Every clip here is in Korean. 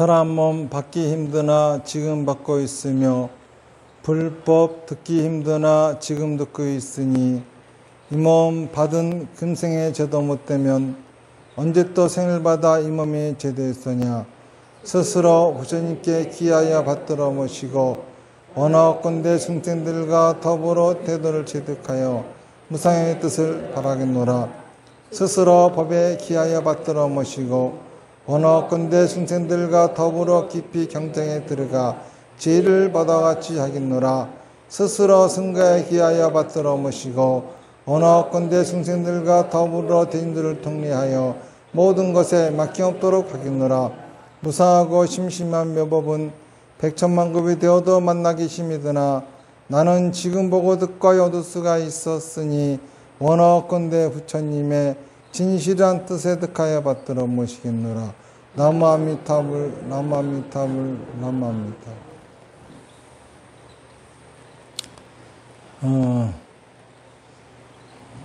사람 몸 받기 힘드나 지금 받고 있으며 불법 듣기 힘드나 지금 듣고 있으니 이 몸 받은 금생의 죄도 못되면 언제 또 생을 받아 이 몸이 죄되었으냐. 스스로 부처님께 기하여 받들어 모시고 원하건대 중생들과 더불어 태도를 체득하여 무상의 뜻을 바라겠노라. 스스로 법에 기하여 받들어 모시고 원하건대 중생들과 더불어 깊이 경쟁에 들어가 지혜를 받아같이 하겠노라. 스스로 승가에 기하여 받들어 모시고 원하건대 중생들과 더불어 대인들을 통례하여 모든 것에 막힘없도록 하겠노라. 무상하고 심심한 묘법은 백천만급이 되어도 만나기 힘이드나 나는 지금 보고 듣고 얻을 수가 있었으니 원하건대 부처님의 진실한 뜻에 득하여 받들어 모시겠노라. 나무아미타불 나무아미타불 나무아미타불.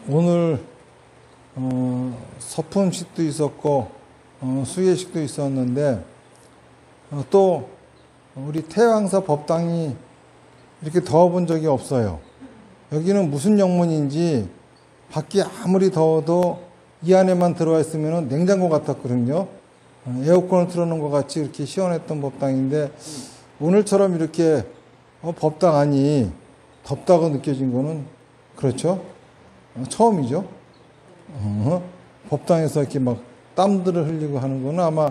오늘 서품식도 있었고 수예식도 있었는데 또 우리 태왕사 법당이 이렇게 더워본 적이 없어요. 여기는 무슨 영문인지 밖이 아무리 더워도 이 안에만 들어와 있으면 냉장고 같았거든요. 에어컨을 틀어놓은 것 같이 이렇게 시원했던 법당인데 오늘처럼 이렇게 법당 안이 덥다고 느껴진 거는 그렇죠. 처음이죠. 법당에서 이렇게 막 땀들을 흘리고 하는 거는 아마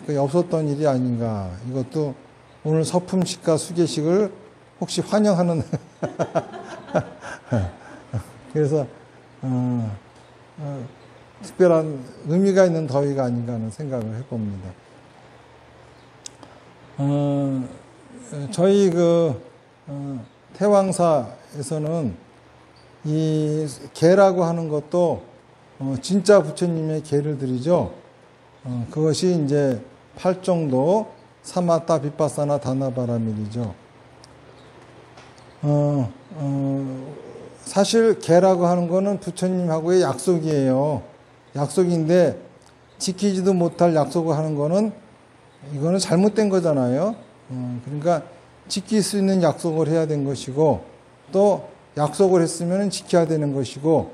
없었던 일이 아닌가. 이것도 오늘 서품식과 수계식을 혹시 환영하는 그래서 특별한 의미가 있는 더위가 아닌가 하는 생각을 해봅니다. 저희 태왕사에서는 이 계라고 하는 것도 진짜 부처님의 계를 드리죠. 그것이 이제 8정도 사마타 비파사나 다나바라밀이죠. 사실 계라고 하는 거는 부처님하고의 약속이에요. 약속인데 지키지도 못할 약속을 하는 거는 이거는 잘못된 거잖아요. 그러니까 지킬 수 있는 약속을 해야 된 것이고 또 약속을 했으면 지켜야 되는 것이고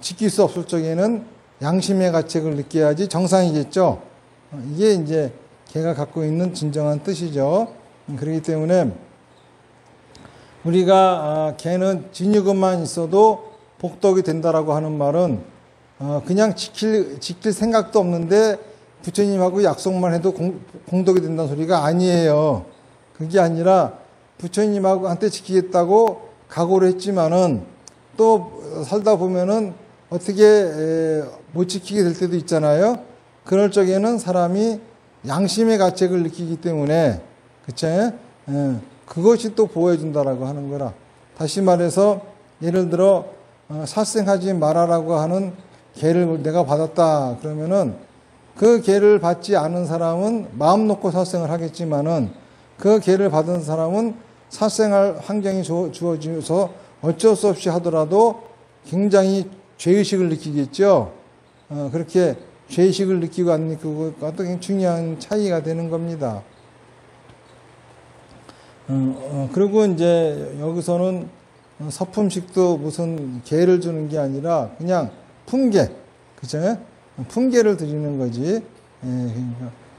지킬 수 없을 적에는 양심의 가책을 느껴야지 정상이겠죠. 이게 이제 개가 갖고 있는 진정한 뜻이죠. 그렇기 때문에 우리가 개는 진유근만 있어도 복덕이 된다라고 하는 말은 그냥 지킬 생각도 없는데 부처님하고 약속만 해도 공덕이 된다는 소리가 아니에요. 그게 아니라 부처님하고 한테 지키겠다고 각오를 했지만은 또 살다 보면은 어떻게 못 지키게 될 때도 있잖아요. 그럴 적에는 사람이 양심의 가책을 느끼기 때문에 그쵸? 그것이 또 보호해준다라고 하는 거라. 다시 말해서 예를 들어 살생하지 말아라고 하는 계를 내가 받았다 그러면은 그 계를 받지 않은 사람은 마음 놓고 살생을 하겠지만은 그 계를 받은 사람은 살생할 환경이 주어져서 어쩔 수 없이 하더라도 굉장히 죄의식을 느끼겠죠. 그렇게 죄의식을 느끼고 안 느끼고가 또 굉장히 중요한 차이가 되는 겁니다. 그리고 이제 여기서는 서품식도 무슨 계를 주는 게 아니라 그냥 품계, 그죠? 품계를 드리는 거지.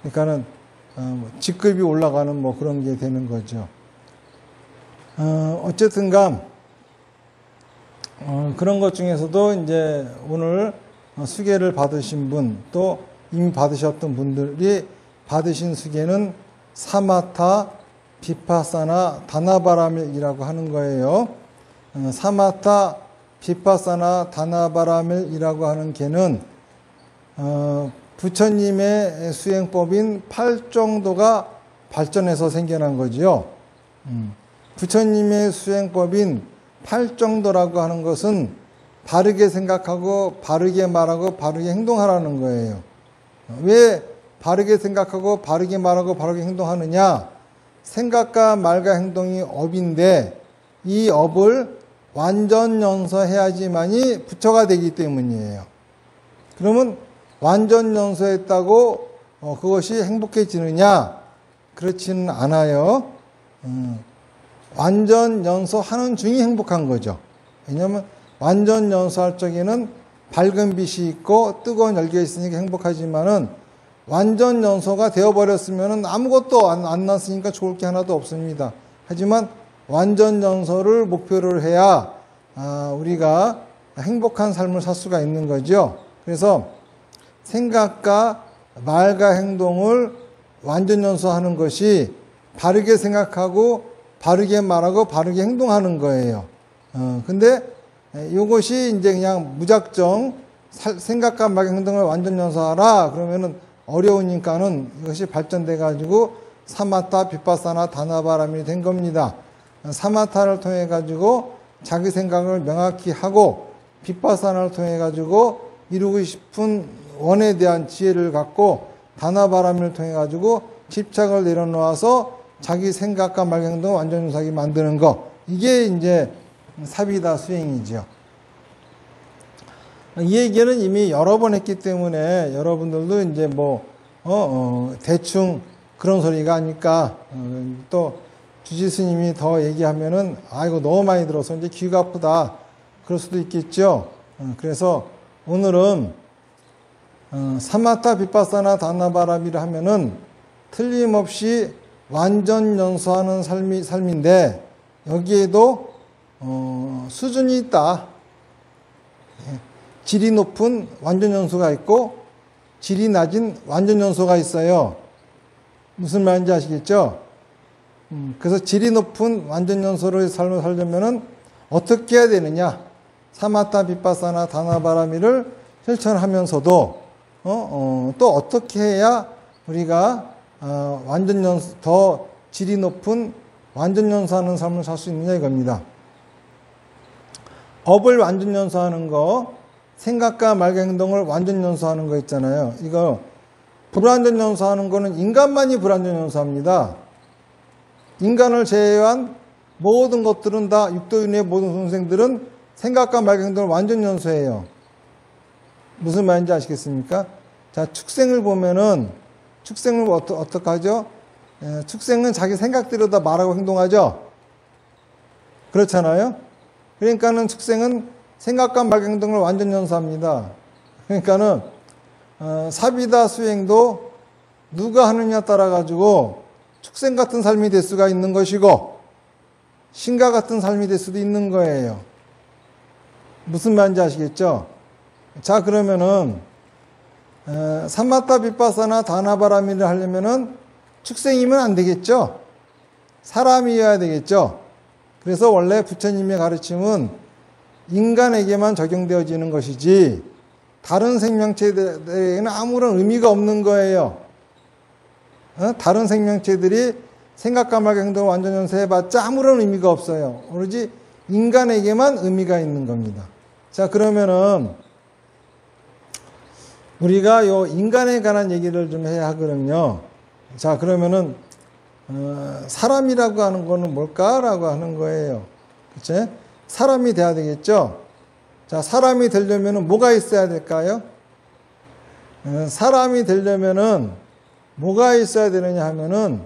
그러니까는 직급이 올라가는 뭐 그런 게 되는 거죠. 어쨌든간 그런 것 중에서도 이제 오늘 수계를 받으신 분 또 이미 받으셨던 분들이 받으신 수계는 사마타 비파사나 다나바라밀이라고 하는 거예요. 사마타 비파사나 다나바라밀이라고 하는 계는 부처님의 수행법인 8정도가 발전해서 생겨난 거지요. 부처님의 수행법인 8정도라고 하는 것은 바르게 생각하고 바르게 말하고 바르게 행동하라는 거예요. 왜 바르게 생각하고 바르게 말하고 바르게 행동하느냐? 생각과 말과 행동이 업인데 이 업을 완전 연서해야지만이 부처가 되기 때문이에요. 그러면 완전 연서했다고 그것이 행복해지느냐? 그렇지는 않아요. 완전 연소하는 중이 행복한 거죠. 왜냐하면 완전 연소할 적에는 밝은 빛이 있고 뜨거운 열기가 있으니까 행복하지만은 완전 연소가 되어버렸으면 아무것도 안 났으니까 좋을 게 하나도 없습니다. 하지만 완전 연소를 목표를 해야 우리가 행복한 삶을 살 수가 있는 거죠. 그래서 생각과 말과 행동을 완전 연소하는 것이 바르게 생각하고 바르게 말하고 바르게 행동하는 거예요. 근데 이것이 이제 그냥 무작정 생각과 말과 행동을 완전 연소하라 그러면은 어려우니까는 이것이 발전돼 가지고 사마타, 비파사나, 다나바람이 된 겁니다. 사마타를 통해 가지고 자기 생각을 명확히 하고 비파사나를 통해 가지고 이루고 싶은 원에 대한 지혜를 갖고 다나바람을 통해 가지고 집착을 내려놓아서 자기 생각과 말 행동을 완전 연소하게 만드는 거, 이게 이제 사비다 수행이죠. 이 얘기는 이미 여러 번 했기 때문에 여러분들도 이제 대충 그런 소리가 아닐까. 또 주지 스님이 더 얘기하면은 이거 너무 많이 들어서 이제 귀가 아프다 그럴 수도 있겠죠. 그래서 오늘은 사마타, 비파사나, 다나바람이라 하면은 틀림없이 완전 연소하는 삶인데 여기에도 수준이 있다. 질이 높은 완전 연소가 있고 질이 낮은 완전 연소가 있어요. 무슨 말인지 아시겠죠? 그래서 질이 높은 완전 연소를 삶을 살려면은 어떻게 해야 되느냐? 사마타, 비파사나, 다나바라미를 실천하면서도 또 어떻게 해야 우리가 완전 연소, 더 질이 높은 완전 연소하는 삶을 살 수 있느냐 이겁니다. 업을 완전 연소하는 거, 생각과 말과 행동을 완전 연소하는 거 있잖아요. 이거 불완전 연소하는 거는 인간만이 불완전 연소합니다. 인간을 제외한 모든 것들은 다 육도인의 모든 선생들은 생각과 말과 행동을 완전 연소해요. 무슨 말인지 아시겠습니까? 자, 축생을 보면은 축생을 어떻게 하죠? 축생은 자기 생각대로 다 말하고 행동하죠. 그렇잖아요. 그러니까는 축생은 생각과 말 행동을 완전 연소합니다. 그러니까는 사비다 수행도 누가 하느냐 따라 가지고 축생 같은 삶이 될 수가 있는 것이고 신과 같은 삶이 될 수도 있는 거예요. 무슨 말인지 아시겠죠? 자, 그러면은 사마타, 비파사나, 다나바라미를 하려면은 축생이면 안 되겠죠? 사람이어야 되겠죠? 그래서 원래 부처님의 가르침은 인간에게만 적용되어지는 것이지 다른 생명체들에게는 아무런 의미가 없는 거예요. 다른 생명체들이 생각과 말과 행동을 완전 연소해봤자 아무런 의미가 없어요. 오로지 인간에게만 의미가 있는 겁니다. 자, 그러면은 우리가 요 인간에 관한 얘기를 좀 해야 하거든요. 자, 그러면은 사람이라고 하는 거는 뭘까라고 하는 거예요. 그치? 사람이 돼야 되겠죠? 자, 사람이 되려면은 뭐가 있어야 될까요? 사람이 되려면은 뭐가 있어야 되느냐 하면은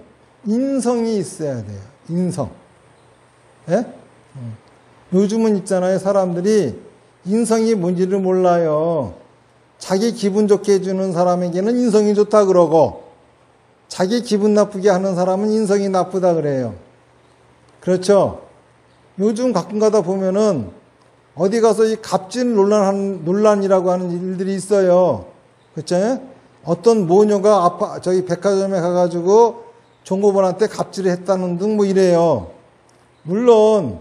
인성이 있어야 돼요. 인성. 예? 요즘은 있잖아요. 사람들이 인성이 뭔지를 몰라요. 자기 기분 좋게 해주는 사람에게는 인성이 좋다 그러고 자기 기분 나쁘게 하는 사람은 인성이 나쁘다 그래요. 그렇죠? 요즘 가끔 가다 보면은 어디 가서 이 갑질 논란이라고 하는 일들이 있어요. 그렇죠? 어떤 모녀가 저기 백화점에 가가지고 종업원한테 갑질을 했다는 등 뭐 이래요. 물론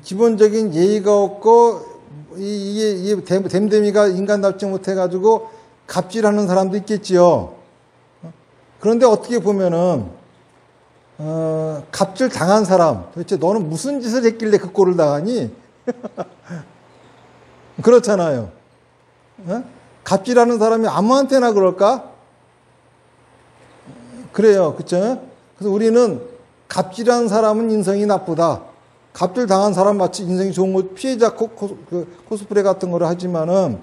기본적인 예의가 없고 이게 댐댐이가 인간답지 못해가지고 갑질하는 사람도 있겠지요. 그런데 어떻게 보면은 갑질 당한 사람, 도대체 너는 무슨 짓을 했길래 그 꼴을 당하니? 그렇잖아요. 갑질하는 사람이 아무한테나 그럴까? 그래요. 그쵸? 그래서 우리는 갑질한 사람은 인성이 나쁘다. 갑질 당한 사람 마치 인성이 좋은 거 피해자 코스프레 같은 거를 하지만은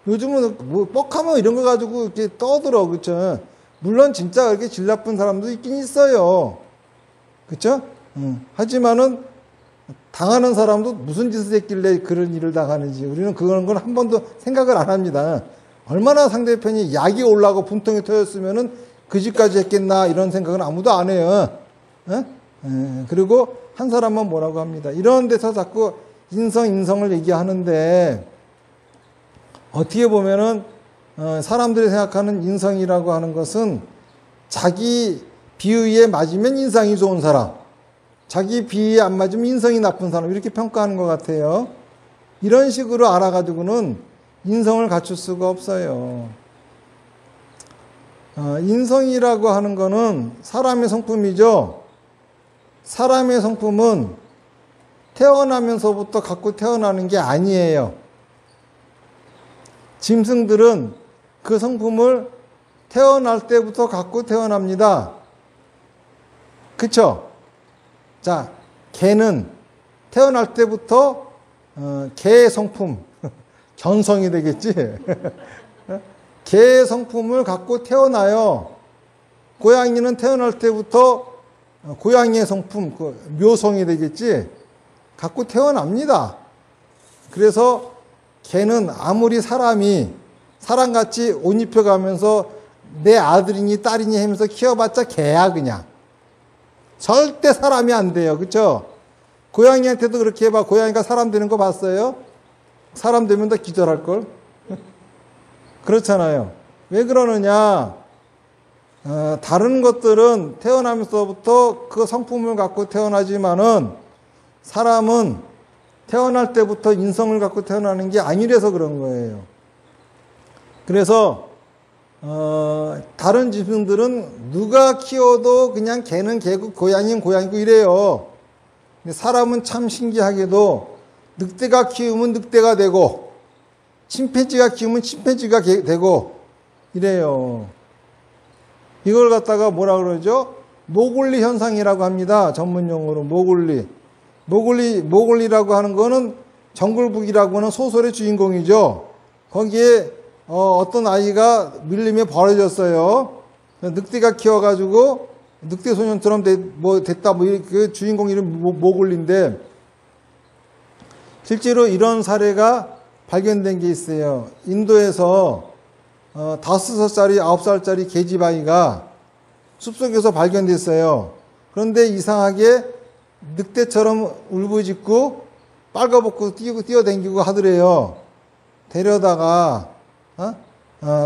요즘은 뭐 뻑하면 이런 거 가지고 이렇게 떠들어. 그쵸? 물론 진짜 그렇게 질 나쁜 사람도 있긴 있어요. 그쵸? 하지만은 당하는 사람도 무슨 짓을 했길래 그런 일을 당하는지 우리는 그런 건 한 번도 생각을 안 합니다. 얼마나 상대편이 약이 올라가고 분통이 터졌으면은 그 짓까지 했겠나 이런 생각은 아무도 안 해요. 그리고 한 사람만 뭐라고 합니다. 이런 데서 자꾸 인성을 얘기하는데 어떻게 보면은 사람들이 생각하는 인성이라고 하는 것은 자기 비위에 맞으면 인상이 좋은 사람, 자기 비위에 안 맞으면 인성이 나쁜 사람 이렇게 평가하는 것 같아요. 이런 식으로 알아가지고는 인성을 갖출 수가 없어요. 인성이라고 하는 거는 사람의 성품이죠. 사람의 성품은 태어나면서부터 갖고 태어나는 게 아니에요. 짐승들은 그 성품을 태어날 때부터 갖고 태어납니다. 그쵸? 자, 개는 태어날 때부터 개의 성품, 견성이 되겠지? 개의 성품을 갖고 태어나요. 고양이는 태어날 때부터 고양이의 성품, 묘성이 되겠지? 갖고 태어납니다. 그래서 개는 아무리 사람같이 옷 입혀가면서 내 아들이니 딸이니 하면서 키워봤자 개야 그냥. 절대 사람이 안 돼요. 그쵸? 고양이한테도 그렇게 해봐. 고양이가 사람 되는 거 봤어요? 사람 되면 다 기절할걸? 그렇잖아요. 왜 그러느냐? 다른 것들은 태어나면서부터 그 성품을 갖고 태어나지만은 사람은 태어날 때부터 인성을 갖고 태어나는 게 아니라서 그런 거예요. 그래서 다른 짐승들은 누가 키워도 그냥 개는 개고 고양이는 고양이고 이래요. 근데 사람은 참 신기하게도 늑대가 키우면 늑대가 되고 침팬지가 키우면 침팬지가 되고 이래요. 이걸 갖다가 뭐라 그러죠? 모골리 현상이라고 합니다. 전문 용어로 모골리. 모골리라고 하는 거는 정글북이라고 하는 소설의 주인공이죠. 거기에 어떤 아이가 밀림에 버려졌어요. 늑대가 키워가지고 늑대 소년처럼 됐다. 그 주인공 이름 모골리인데 실제로 이런 사례가 발견된 게 있어요. 인도에서 5살짜리, 9살짜리 계집아이가 숲속에서 발견됐어요. 그런데 이상하게 늑대처럼 울부짖고 빨가벗고 뛰어다니고 하더래요. 데려다가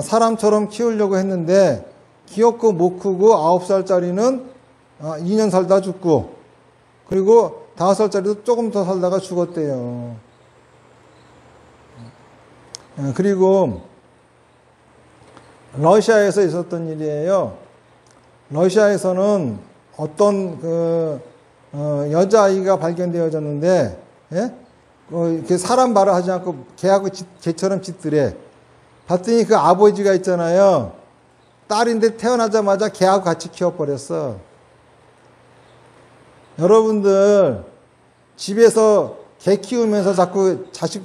사람처럼 키우려고 했는데 귀엽고 못 크고 9살짜리는 2년 살다 죽고 그리고 5살짜리도 조금 더 살다가 죽었대요. 그리고 러시아에서 있었던 일이에요. 러시아에서는 어떤 여자아이가 발견되어졌는데 이렇게 사람 말을 하지 않고 개처럼 짖더래. 봤더니 그 아버지가 있잖아요. 딸인데 태어나자마자 개하고 같이 키워버렸어. 여러분들 집에서 개 키우면서 자꾸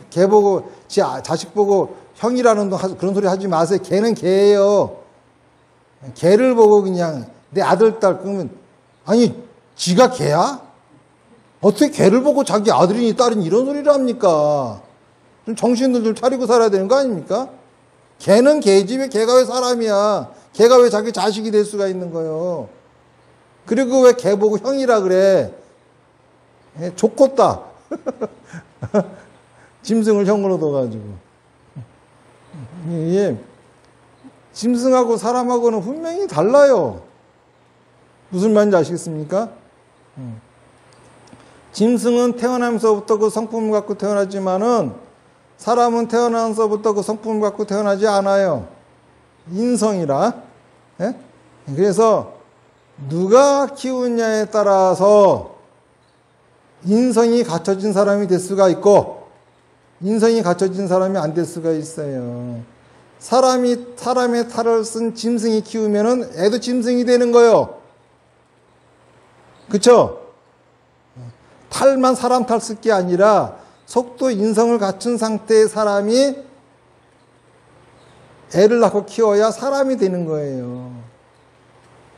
개 보고 자식 보고 형이라는 그런 소리 하지 마세요. 개는 개예요. 개를 보고 그냥 내 아들 딸 그러면 아니 지가 개야? 어떻게 개를 보고 자기 아들이니 딸이니 이런 소리를 합니까? 좀 정신들 좀 차리고 살아야 되는 거 아닙니까? 개는 개지 왜 개가 왜 사람이야? 개가 왜 자기 자식이 될 수가 있는 거예요? 그리고 왜 개 보고 형이라 그래? 족꽃다. 짐승을 형으로 둬가지고. 짐승하고 사람하고는 분명히 달라요. 무슨 말인지 아시겠습니까? 짐승은 태어나면서부터 그 성품을 갖고 태어나지만은 사람은 태어나면서부터 그 성품을 갖고 태어나지 않아요. 인성이라. 예? 그래서 누가 키우냐에 따라서 인성이 갖춰진 사람이 될 수가 있고 인성이 갖춰진 사람이 안 될 수가 있어요. 사람의 탈을 쓴 짐승이 키우면은 애도 짐승이 되는 거예요. 그쵸? 탈만 사람 탈 쓸 게 아니라 속도 인성을 갖춘 상태의 사람이 애를 낳고 키워야 사람이 되는 거예요.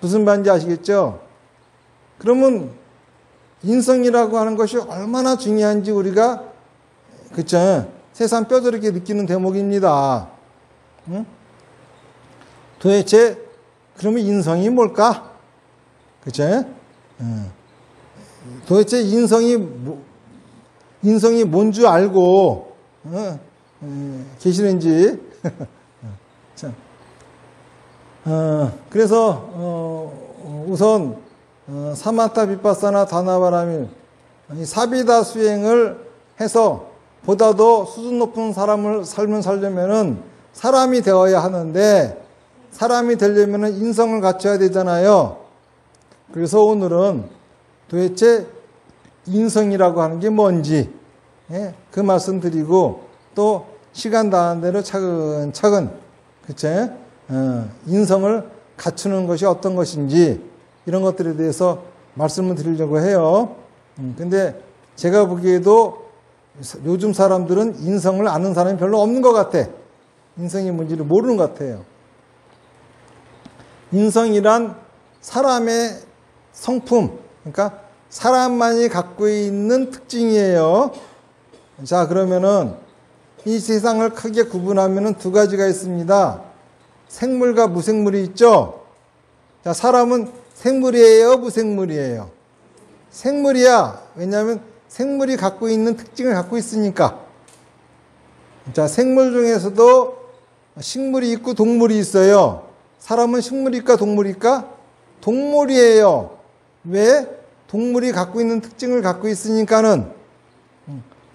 무슨 말인지 아시겠죠? 그러면 인성이라고 하는 것이 얼마나 중요한지 우리가 그쵸? 새삼 뼈저리게 느끼는 대목입니다. 응? 도대체 그러면 인성이 뭘까? 그쵸? 도대체 인성이 뭔 줄 알고 계시는지. 그래서 우선 사마타 비파사나 다나바라밀 사비다 수행을 해서 보다 더 수준 높은 삶을 살려면은 사람이 되어야 하는데, 사람이 되려면은 인성을 갖춰야 되잖아요. 그래서 오늘은 도대체 인성이라고 하는 게 뭔지 그 말씀 드리고, 또 시간 닿은 대로 차근차근 그쵸? 인성을 갖추는 것이 어떤 것인지 이런 것들에 대해서 말씀을 드리려고 해요. 근데 제가 보기에도 요즘 사람들은 인성을 아는 사람이 별로 없는 것 같아. 인성이 뭔지를 모르는 것 같아요. 인성이란 사람의 성품, 그러니까 사람만이 갖고 있는 특징이에요. 자, 그러면은 이 세상을 크게 구분하면은 두 가지가 있습니다. 생물과 무생물이 있죠. 자, 사람은 생물이에요, 무생물이에요? 생물이야. 왜냐하면 생물이 갖고 있는 특징을 갖고 있으니까. 자, 생물 중에서도 식물이 있고 동물이 있어요. 사람은 식물일까 동물일까? 동물이에요. 왜? 동물이 갖고 있는 특징을 갖고 있으니까는.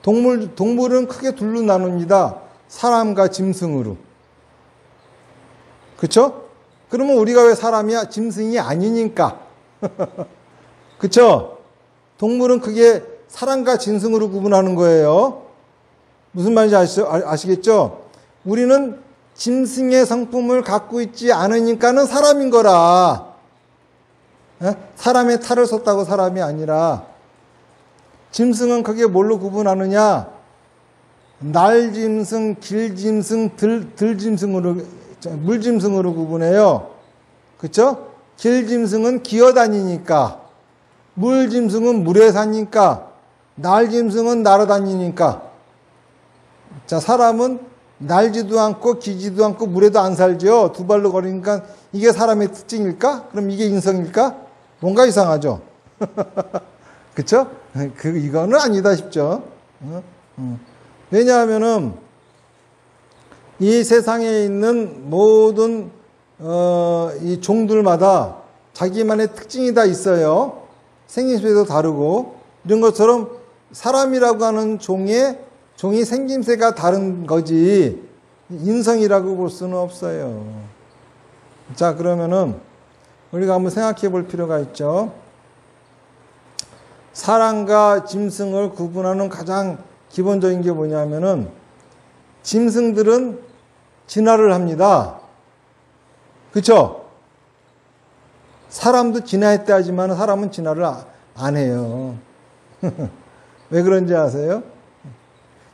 동물은 크게 둘로 나눕니다. 사람과 짐승으로. 그쵸? 그러면 우리가 왜 사람이야? 짐승이 아니니까. 그쵸? 동물은 크게 사람과 짐승으로 구분하는 거예요. 무슨 말인지 아시겠죠? 우리는 짐승의 성품을 갖고 있지 않으니까는 사람인 거라. 사람의 탈을 썼다고 사람이 아니라. 짐승은 크게 뭘로 구분하느냐? 날짐승, 길짐승, 들짐승으로, 물짐승으로 구분해요. 그쵸? 길짐승은 기어다니니까, 물짐승은 물에 사니까, 날짐승은 날아다니니까. 자, 사람은 날지도 않고 기지도 않고 물에도 안 살죠. 두 발로 걸으니까 이게 사람의 특징일까? 그럼 이게 인성일까? 뭔가 이상하죠. 그쵸? 이거는 아니다 싶죠. 왜냐하면은 이 세상에 있는 모든 이 종들마다 자기만의 특징이 다 있어요. 생김새도 다르고. 이런 것처럼 사람이라고 하는 종이 생김새가 다른 거지 인성이라고 볼 수는 없어요. 자, 그러면은 우리가 한번 생각해 볼 필요가 있죠. 사람과 짐승을 구분하는 가장 기본적인 게 뭐냐면은, 짐승들은 진화를 합니다. 그쵸? 사람도 진화했다 하지만 사람은 진화를 안 해요. 왜 그런지 아세요?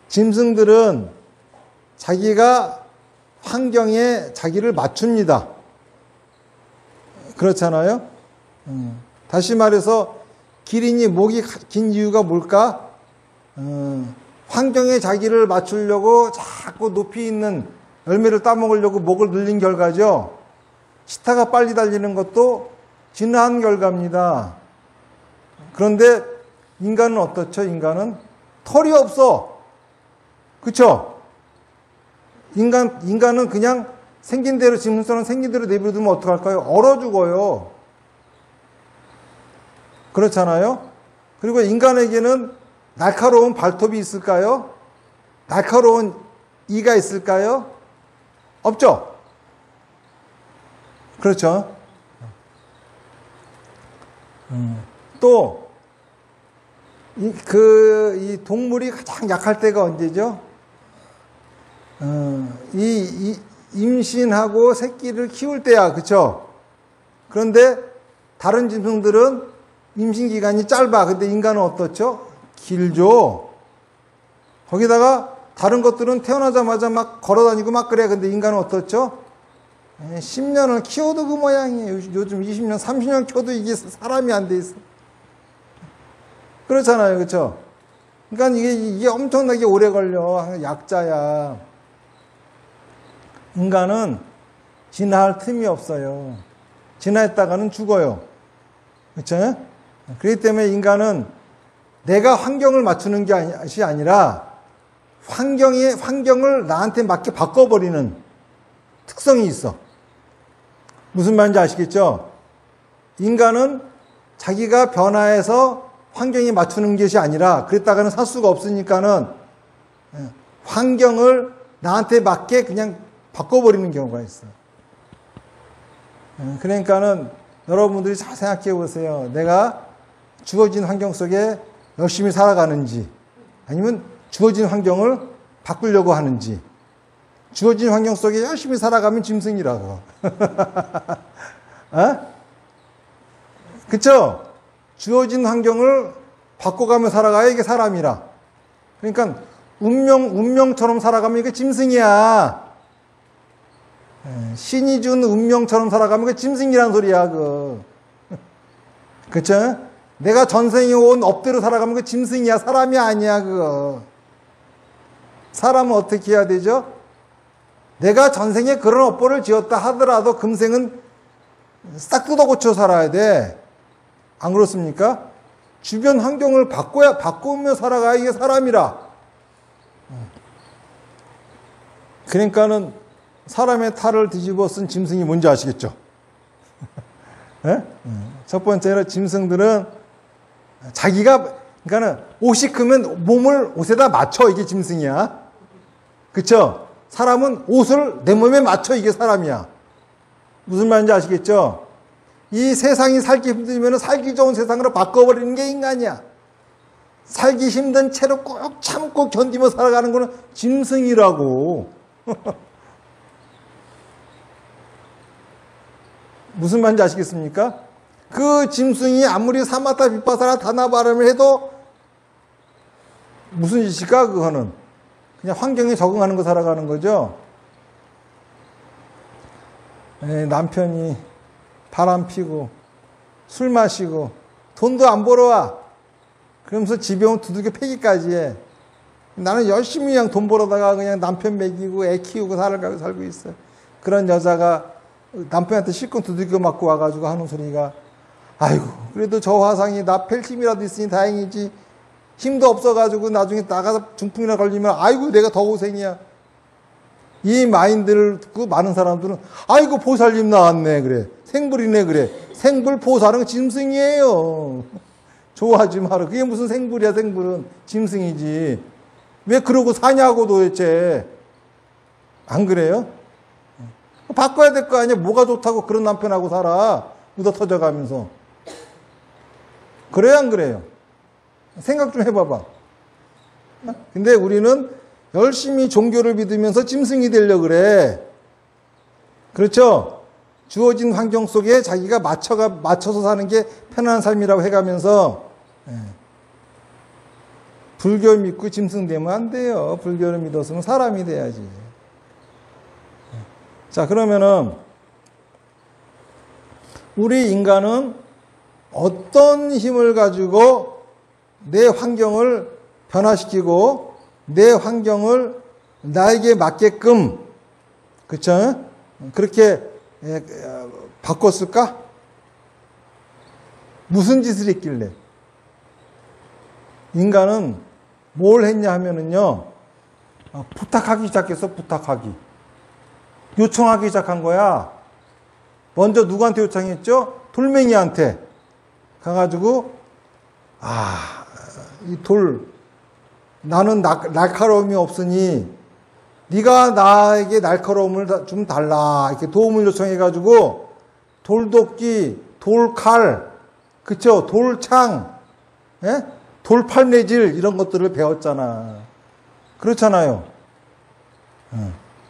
짐승들은 자기가 환경에 자기를 맞춥니다. 그렇잖아요? 다시 말해서 기린이 목이 긴 이유가 뭘까? 환경에 자기를 맞추려고 자꾸 높이 있는 열매를 따먹으려고 목을 늘린 결과죠. 치타가 빨리 달리는 것도 진화한 결과입니다. 그런데 인간은 어떻죠? 인간은 털이 없어. 그쵸? 인간은 그냥 생긴 대로, 짐승처럼 생긴 대로 내버려두면 어떡할까요? 얼어 죽어요. 그렇잖아요? 그리고 인간에게는 날카로운 발톱이 있을까요? 날카로운 이가 있을까요? 없죠? 그렇죠? 또, 이 동물이 가장 약할 때가 언제죠? 임신하고 새끼를 키울 때야, 그쵸? 그런데 다른 짐승들은 임신 기간이 짧아. 근데 인간은 어떻죠? 길죠? 거기다가 다른 것들은 태어나자마자 막 걸어다니고 막 그래. 근데 인간은 어떻죠? 10년을 키워도 그 모양이에요. 요즘 20년, 30년 키워도 이게 사람이 안 돼 있어. 그렇잖아요. 그렇죠? 그러니까 이게 엄청나게 오래 걸려. 약자야. 인간은 진화할 틈이 없어요. 진화했다가는 죽어요. 그렇죠? 그렇기 때문에 인간은 내가 환경을 맞추는 것이 아니라 환경을 나한테 맞게 바꿔버리는 특성이 있어. 무슨 말인지 아시겠죠? 인간은 자기가 변화해서 환경에 맞추는 것이 아니라 그랬다가는 살 수가 없으니까는 환경을 나한테 맞게 그냥 바꿔버리는 경우가 있어요. 그러니까는 여러분들이 잘 생각해 보세요. 내가 주어진 환경 속에 열심히 살아가는지 아니면 주어진 환경을 바꾸려고 하는지. 주어진 환경 속에 열심히 살아가면 짐승이라고. 어? 그쵸? 주어진 환경을 바꿔가며 살아가야 이게 사람이라. 그러니까 운명처럼 살아가면 이게 짐승이야. 신이 준 운명처럼 살아가면 그게 짐승이란 소리야. 그쵸? 내가 전생에 온 업대로 살아가면 그게 짐승이야. 사람이 아니야. 그거. 사람은 어떻게 해야 되죠? 내가 전생에 그런 업보를 지었다 하더라도 금생은 싹 뜯어 고쳐 살아야 돼. 안 그렇습니까? 주변 환경을 바꾸며 살아가야 이게 사람이라. 그러니까는 사람의 탈을 뒤집어 쓴 짐승이 뭔지 아시겠죠? 네? 첫 번째로 짐승들은 그러니까는 옷이 크면 몸을 옷에다 맞춰. 이게 짐승이야. 그쵸? 사람은 옷을 내 몸에 맞춰. 이게 사람이야. 무슨 말인지 아시겠죠? 이 세상이 살기 힘들면 살기 좋은 세상으로 바꿔버리는 게 인간이야. 살기 힘든 채로 꼭 참고 견디며 살아가는 거는 짐승이라고. 무슨 말인지 아시겠습니까? 그 짐승이 아무리 사마타 비파사나 다나바람을 해도 무슨 짓일까? 그거는 그냥 환경에 적응하는 거 살아가는 거죠. 남편이 바람 피고 술 마시고 돈도 안 벌어와. 그러면서 집에 오면 두들겨 패기까지 해. 나는 열심히 그냥 돈 벌어다가 그냥 남편 먹이고 애 키우고 살고 있어. 그런 여자가 남편한테 실컷 두들겨 맞고 와가지고 하는 소리가, 아이고 그래도 저 화상이 나 팰 힘이라도 있으니 다행이지. 힘도 없어가지고 나중에 나가서 중풍이나 걸리면 아이고 내가 더 고생이야. 이 마인드를 듣고 많은 사람들은 아이고 보살님 나왔네 그래. 생불이네 그래. 생불 보살은 짐승이에요. 좋아하지 마라. 그게 무슨 생불이야. 생불은 짐승이지. 왜 그러고 사냐고 도대체. 안 그래요? 바꿔야 될 거 아니야. 뭐가 좋다고 그런 남편하고 살아. 묻어 터져가면서. 그래요 안 그래요? 생각 좀 해봐봐. 근데 우리는 열심히 종교를 믿으면서 짐승이 되려고 그래. 그렇죠? 주어진 환경 속에 자기가 맞춰서 사는 게 편안한 삶이라고 해가면서, 불교 믿고 짐승 되면 안 돼요. 불교를 믿었으면 사람이 돼야지. 자, 그러면은, 우리 인간은 어떤 힘을 가지고 내 환경을 변화시키고 내 환경을 나에게 맞게끔, 그쵸? 그렇게 바꿨을까? 무슨 짓을 했길래? 인간은 뭘 했냐 하면은요, 부탁하기 시작했어. 부탁하기. 요청하기 시작한 거야. 먼저 누구한테 요청했죠? 돌멩이한테 가가지고, 이 돌, 나는 날카로움이 없으니 네가 나에게 날카로움을 좀 달라. 이렇게 도움을 요청해가지고 돌도끼, 돌칼, 그쵸? 돌창, 예? 돌팔매질 이런 것들을 배웠잖아. 그렇잖아요.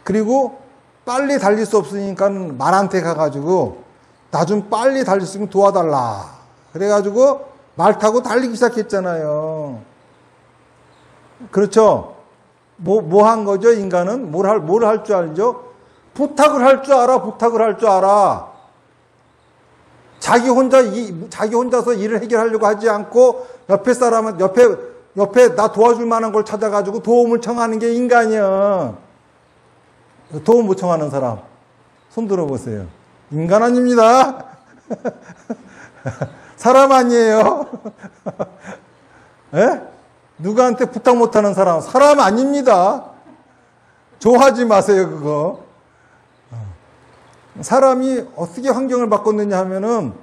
그리고 빨리 달릴 수 없으니까 말한테 가가지고 나 좀 빨리 달릴 수 있으면 도와달라. 그래가지고 말 타고 달리기 시작했잖아요. 그렇죠? 뭐 한 거죠, 인간은? 뭘 할 줄 알죠? 부탁을 할 줄 알아, 부탁을 할 줄 알아. 자기 혼자서 일을 해결하려고 하지 않고 옆에 나 도와줄 만한 걸 찾아가지고 도움을 청하는 게 인간이야. 도움 못 청하는 사람 손 들어보세요. 인간 아닙니다. 사람 아니에요. 에? 누구한테 부탁 못하는 사람 아닙니다. 좋아하지 마세요, 그거. 사람이 어떻게 환경을 바꿨느냐 하면은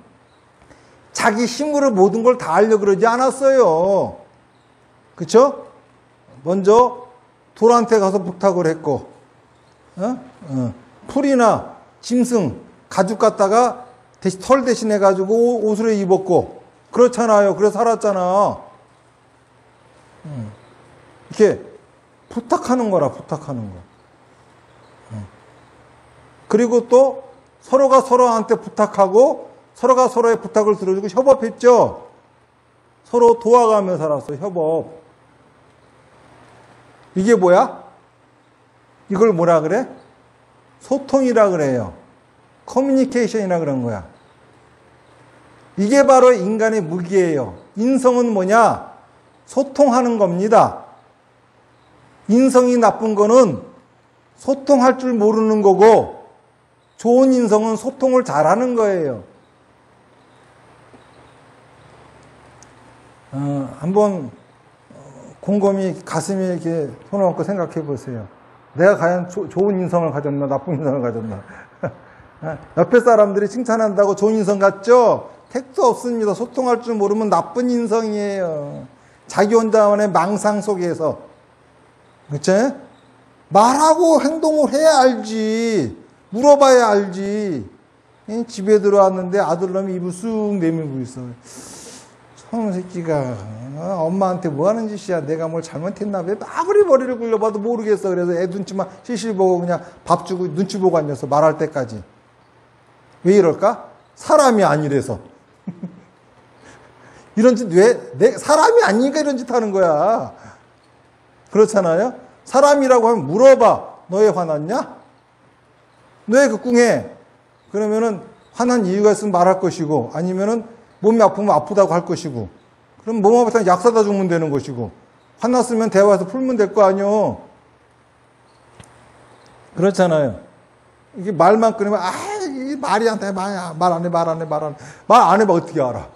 자기 힘으로 모든 걸 다 하려고 그러지 않았어요. 그쵸? 먼저 돌한테 가서 부탁을 했고, 풀이나 짐승, 가죽 갖다가 털 대신해 가지고 옷을 입었고, 그렇잖아요. 그래서 살았잖아. 이렇게 부탁하는 거라, 부탁하는 거. 그리고 또 서로가 서로한테 부탁하고 서로가 서로의 부탁을 들어주고 협업했죠. 서로 도와가며 살았어, 협업. 이게 뭐야? 이걸 뭐라 그래? 소통이라 그래요. 커뮤니케이션이라 그런 거야. 이게 바로 인간의 무기예요. 인성은 뭐냐? 소통하는 겁니다. 인성이 나쁜 거는 소통할 줄 모르는 거고, 좋은 인성은 소통을 잘하는 거예요. 한번 곰곰이 가슴에 이렇게 손을 얹고 생각해 보세요. 내가 과연 좋은 인성을 가졌나, 나쁜 인성을 가졌나. 옆에 사람들이 칭찬한다고 좋은 인성 같죠? 택도 없습니다. 소통할 줄 모르면 나쁜 인성이에요. 자기 혼자만의 망상 속에서. 그치? 말하고 행동을 해야 알지. 물어봐야 알지. 집에 들어왔는데 아들놈이 입을 쑥 내밀고 있어. 저놈 새끼가 엄마한테 뭐 하는 짓이야. 내가 뭘 잘못했나. 왜 아무리 머리를 굴려봐도 모르겠어. 그래서 애 눈치만 실실 보고 그냥 밥 주고 눈치 보고 앉았어. 말할 때까지. 왜 이럴까? 사람이 아니래서. 이런 짓 왜? 사람이 아니니까 이런 짓 하는 거야. 그렇잖아요? 사람이라고 하면 물어봐. 너 왜 화났냐? 너 왜 극궁해? 그러면은 화난 이유가 있으면 말할 것이고, 아니면은 몸이 아프면 아프다고 할 것이고, 그럼 몸 아프다면 약 사다 주면 되는 것이고, 화났으면 대화해서 풀면 될 거 아니요. 그렇잖아요. 이게 말만 끊으면 이 말이 안 돼. 말 안 해. 말 안 해봐 어떻게 알아?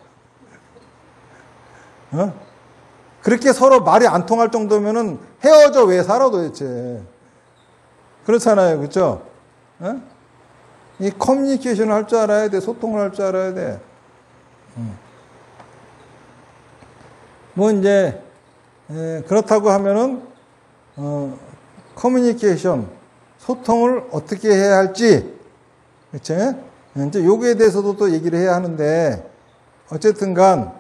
그렇게 서로 말이 안 통할 정도면은 헤어져 왜 살아 도대체? 그렇잖아요. 그렇죠? 이 커뮤니케이션을 할 줄 알아야 돼. 소통을 할 줄 알아야 돼. 뭐 이제 그렇다고 하면은 커뮤니케이션, 소통을 어떻게 해야 할지, 그치? 이제 요거에 대해서도 또 얘기를 해야 하는데, 어쨌든간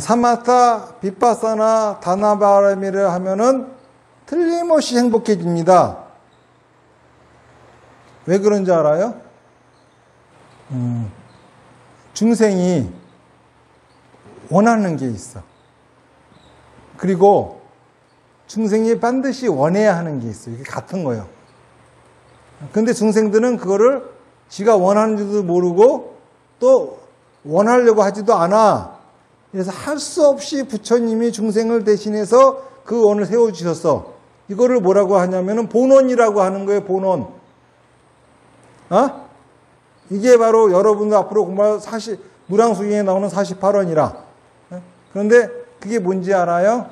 사마타, 비파사나, 다나바람이라 하면은 틀림없이 행복해집니다. 왜 그런지 알아요? 중생이 원하는 게 있어. 그리고 중생이 반드시 원해야 하는 게 있어. 이게 같은 거예요. 근데 중생들은 그거를 지가 원하는 줄도 모르고 또 원하려고 하지도 않아. 그래서 할 수 없이 부처님이 중생을 대신해서 그 원을 세워주셨어. 이거를 뭐라고 하냐면은 본원이라고 하는 거예요, 본원. 이게 바로 여러분들 앞으로 공부할 무량수경에 나오는 48원이라. 그런데 그게 뭔지 알아요?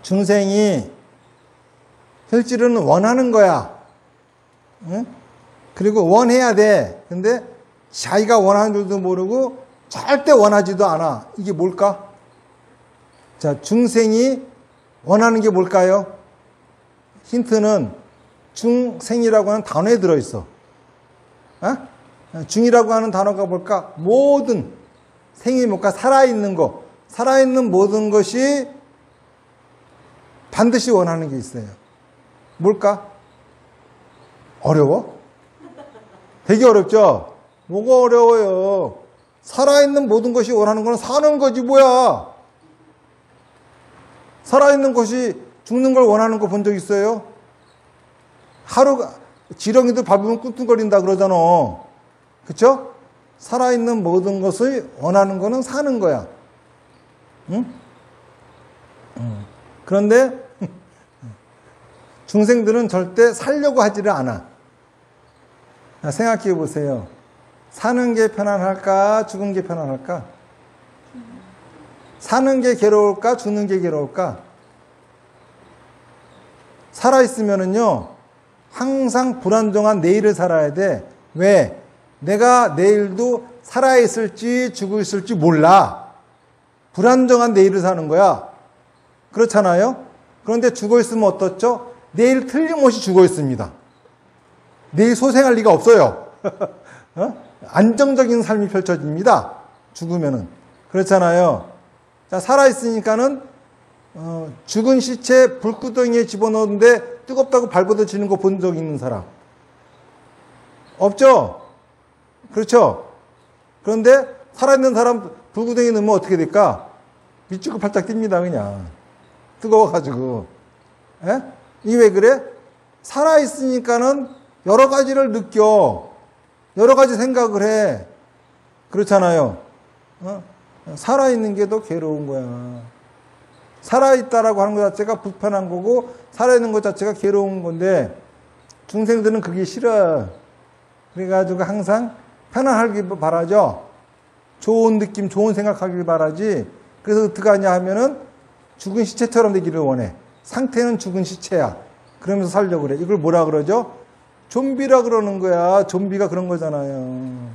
중생이 실질은 원하는 거야. 그리고 원해야 돼. 근데 자기가 원하는 줄도 모르고 절대 원하지도 않아. 이게 뭘까? 자, 중생이 원하는 게 뭘까요? 힌트는 중생이라고 하는 단어에 들어있어. 중이라고 하는 단어가 뭘까? 모든 생이 뭘까? 살아있는 거. 살아있는 모든 것이 반드시 원하는 게 있어요. 뭘까? 어려워? 되게 어렵죠? 뭐가 어려워요? 살아있는 모든 것이 원하는 건 사는 거지 뭐야? 살아있는 것이 죽는 걸 원하는 거 본 적 있어요? 지렁이도 밟으면 꿍꿍거린다 그러잖아. 그쵸? 살아있는 모든 것을 원하는 거는 사는 거야. 응? 그런데 중생들은 절대 살려고 하지를 않아. 생각해 보세요. 사는 게 편안할까? 죽은 게 편안할까? 사는 게 괴로울까? 죽는 게 괴로울까? 살아있으면은요, 항상 불안정한 내일을 살아야 돼. 왜? 내가 내일도 살아있을지 죽을지 몰라. 불안정한 내일을 사는 거야. 그렇잖아요? 그런데 죽어있으면 어떻죠? 내일 틀림없이 죽어있습니다. 내일 소생할 리가 없어요. 안정적인 삶이 펼쳐집니다. 죽으면은. 그렇잖아요. 자, 살아있으니까는, 죽은 시체 불구덩이에 집어넣는데 뜨겁다고 발버둥치는 거 본 적 있는 사람? 없죠? 그렇죠? 그런데 살아있는 사람 불구덩이에 넣으면 어떻게 될까? 미치고 팔짝 뜁니다, 그냥. 뜨거워가지고. 예? 이게 왜 그래? 살아있으니까는 여러 가지를 느껴. 여러 가지 생각을 해. 그렇잖아요. 살아있는 게 더 괴로운 거야. 살아있다라고 하는 것 자체가 불편한 거고, 살아있는 것 자체가 괴로운 건데, 중생들은 그게 싫어. 그래가지고 항상 편안하길 바라죠. 좋은 느낌, 좋은 생각하길 바라지. 그래서 어떻게 하냐 하면은 죽은 시체처럼 되기를 원해. 상태는 죽은 시체야. 그러면서 살려고 그래. 이걸 뭐라 그러죠? 좀비라 그러는 거야. 좀비가 그런 거잖아요.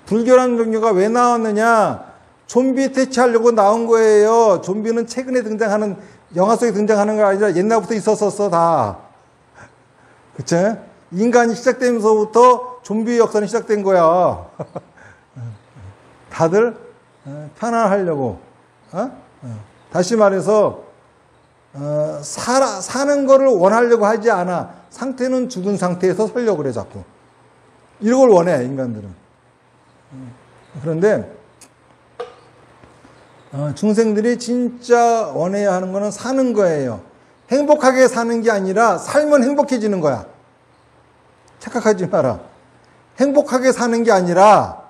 불교라는 종교가 왜 나왔느냐? 좀비 퇴치하려고 나온 거예요. 좀비는 최근에 등장하는, 영화 속에 등장하는 거 아니라 옛날부터 있었었어, 다. 그치? 인간이 시작되면서부터 좀비 역사는 시작된 거야. 다들 편안하려고. 다시 말해서 사는 거를 원하려고 하지 않아. 상태는 죽은 상태에서 살려고 그래, 자꾸. 이걸 원해, 인간들은. 그런데 중생들이 진짜 원해야 하는 거는 사는 거예요. 행복하게 사는 게 아니라 살면 행복해지는 거야. 착각하지 마라. 행복하게 사는 게 아니라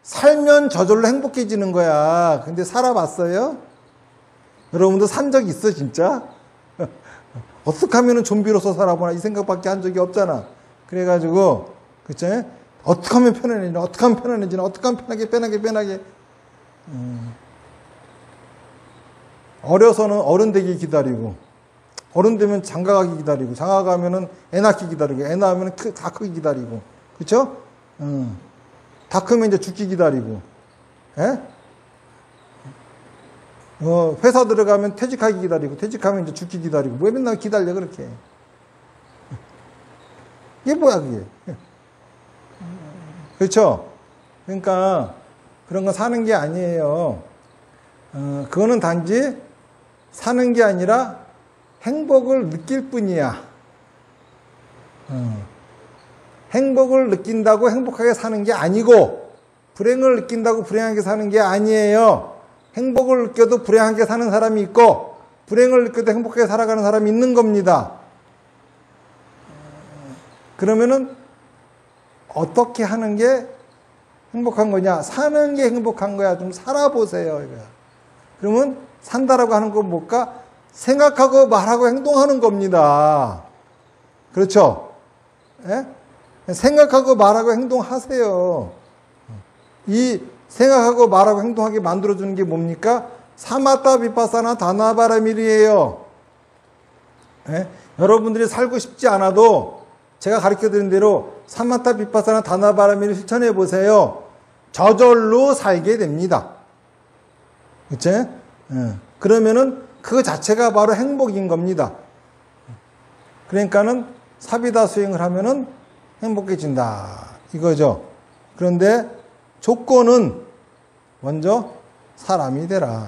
살면 저절로 행복해지는 거야. 근데 살아봤어요? 여러분도 산 적 있어, 진짜? 어떻게 하면 좀비로서 살아보나 이 생각밖에 한 적이 없잖아. 그래가지고, 그치? 어떻게 하면 편안해지나, 어떻게 하면 편안해지나, 어떻게 하면 편하게. 어려서는 어른 되기 기다리고, 어른 되면 장가가기 기다리고, 장가가면은 애 낳기 기다리고, 애 낳으면 다 크기 기다리고, 그쵸? 다 크면 이제 죽기 기다리고, 예? 회사 들어가면 퇴직하기 기다리고, 퇴직하면 이제 죽기 기다리고, 왜 맨날 기다려, 그렇게. 이게 뭐야, 그게. 그렇죠? 그러니까, 그런 거 사는 게 아니에요. 그거는 단지 사는 게 아니라 행복을 느낄 뿐이야. 행복을 느낀다고 행복하게 사는 게 아니고, 불행을 느낀다고 불행하게 사는 게 아니에요. 행복을 느껴도 불행하게 사는 사람이 있고, 불행을 느껴도 행복하게 살아가는 사람이 있는 겁니다. 그러면은, 어떻게 하는 게 행복한 거냐? 사는 게 행복한 거야. 좀 살아보세요. 이거야. 그러면, 산다라고 하는 건 뭘까? 생각하고 말하고 행동하는 겁니다. 그렇죠? 예? 생각하고 말하고 행동하세요. 이 생각하고 말하고 행동하게 만들어주는 게 뭡니까? 사마타 비파사나 다나바라밀이에요. 예? 여러분들이 살고 싶지 않아도 제가 가르쳐드린 대로 사마타 비파사나 다나바라밀을 실천해 보세요. 저절로 살게 됩니다. 그치? 예. 그러면은 그 자체가 바로 행복인 겁니다. 그러니까는 사비다 수행을 하면은 행복해진다. 이거죠. 그런데 조건은 먼저 사람이 되라.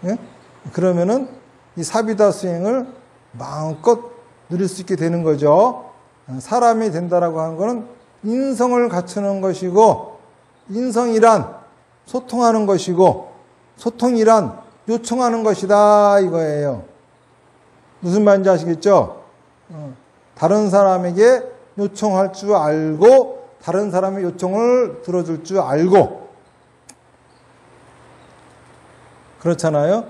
예? 그러면은 이 사비다 수행을 마음껏 누릴 수 있게 되는 거죠. 사람이 된다라고 하는 것은 인성을 갖추는 것이고, 인성이란 소통하는 것이고, 소통이란 요청하는 것이다 이거예요. 무슨 말인지 아시겠죠? 다른 사람에게 요청할 줄 알고 다른 사람의 요청을 들어줄 줄 알고 그렇잖아요.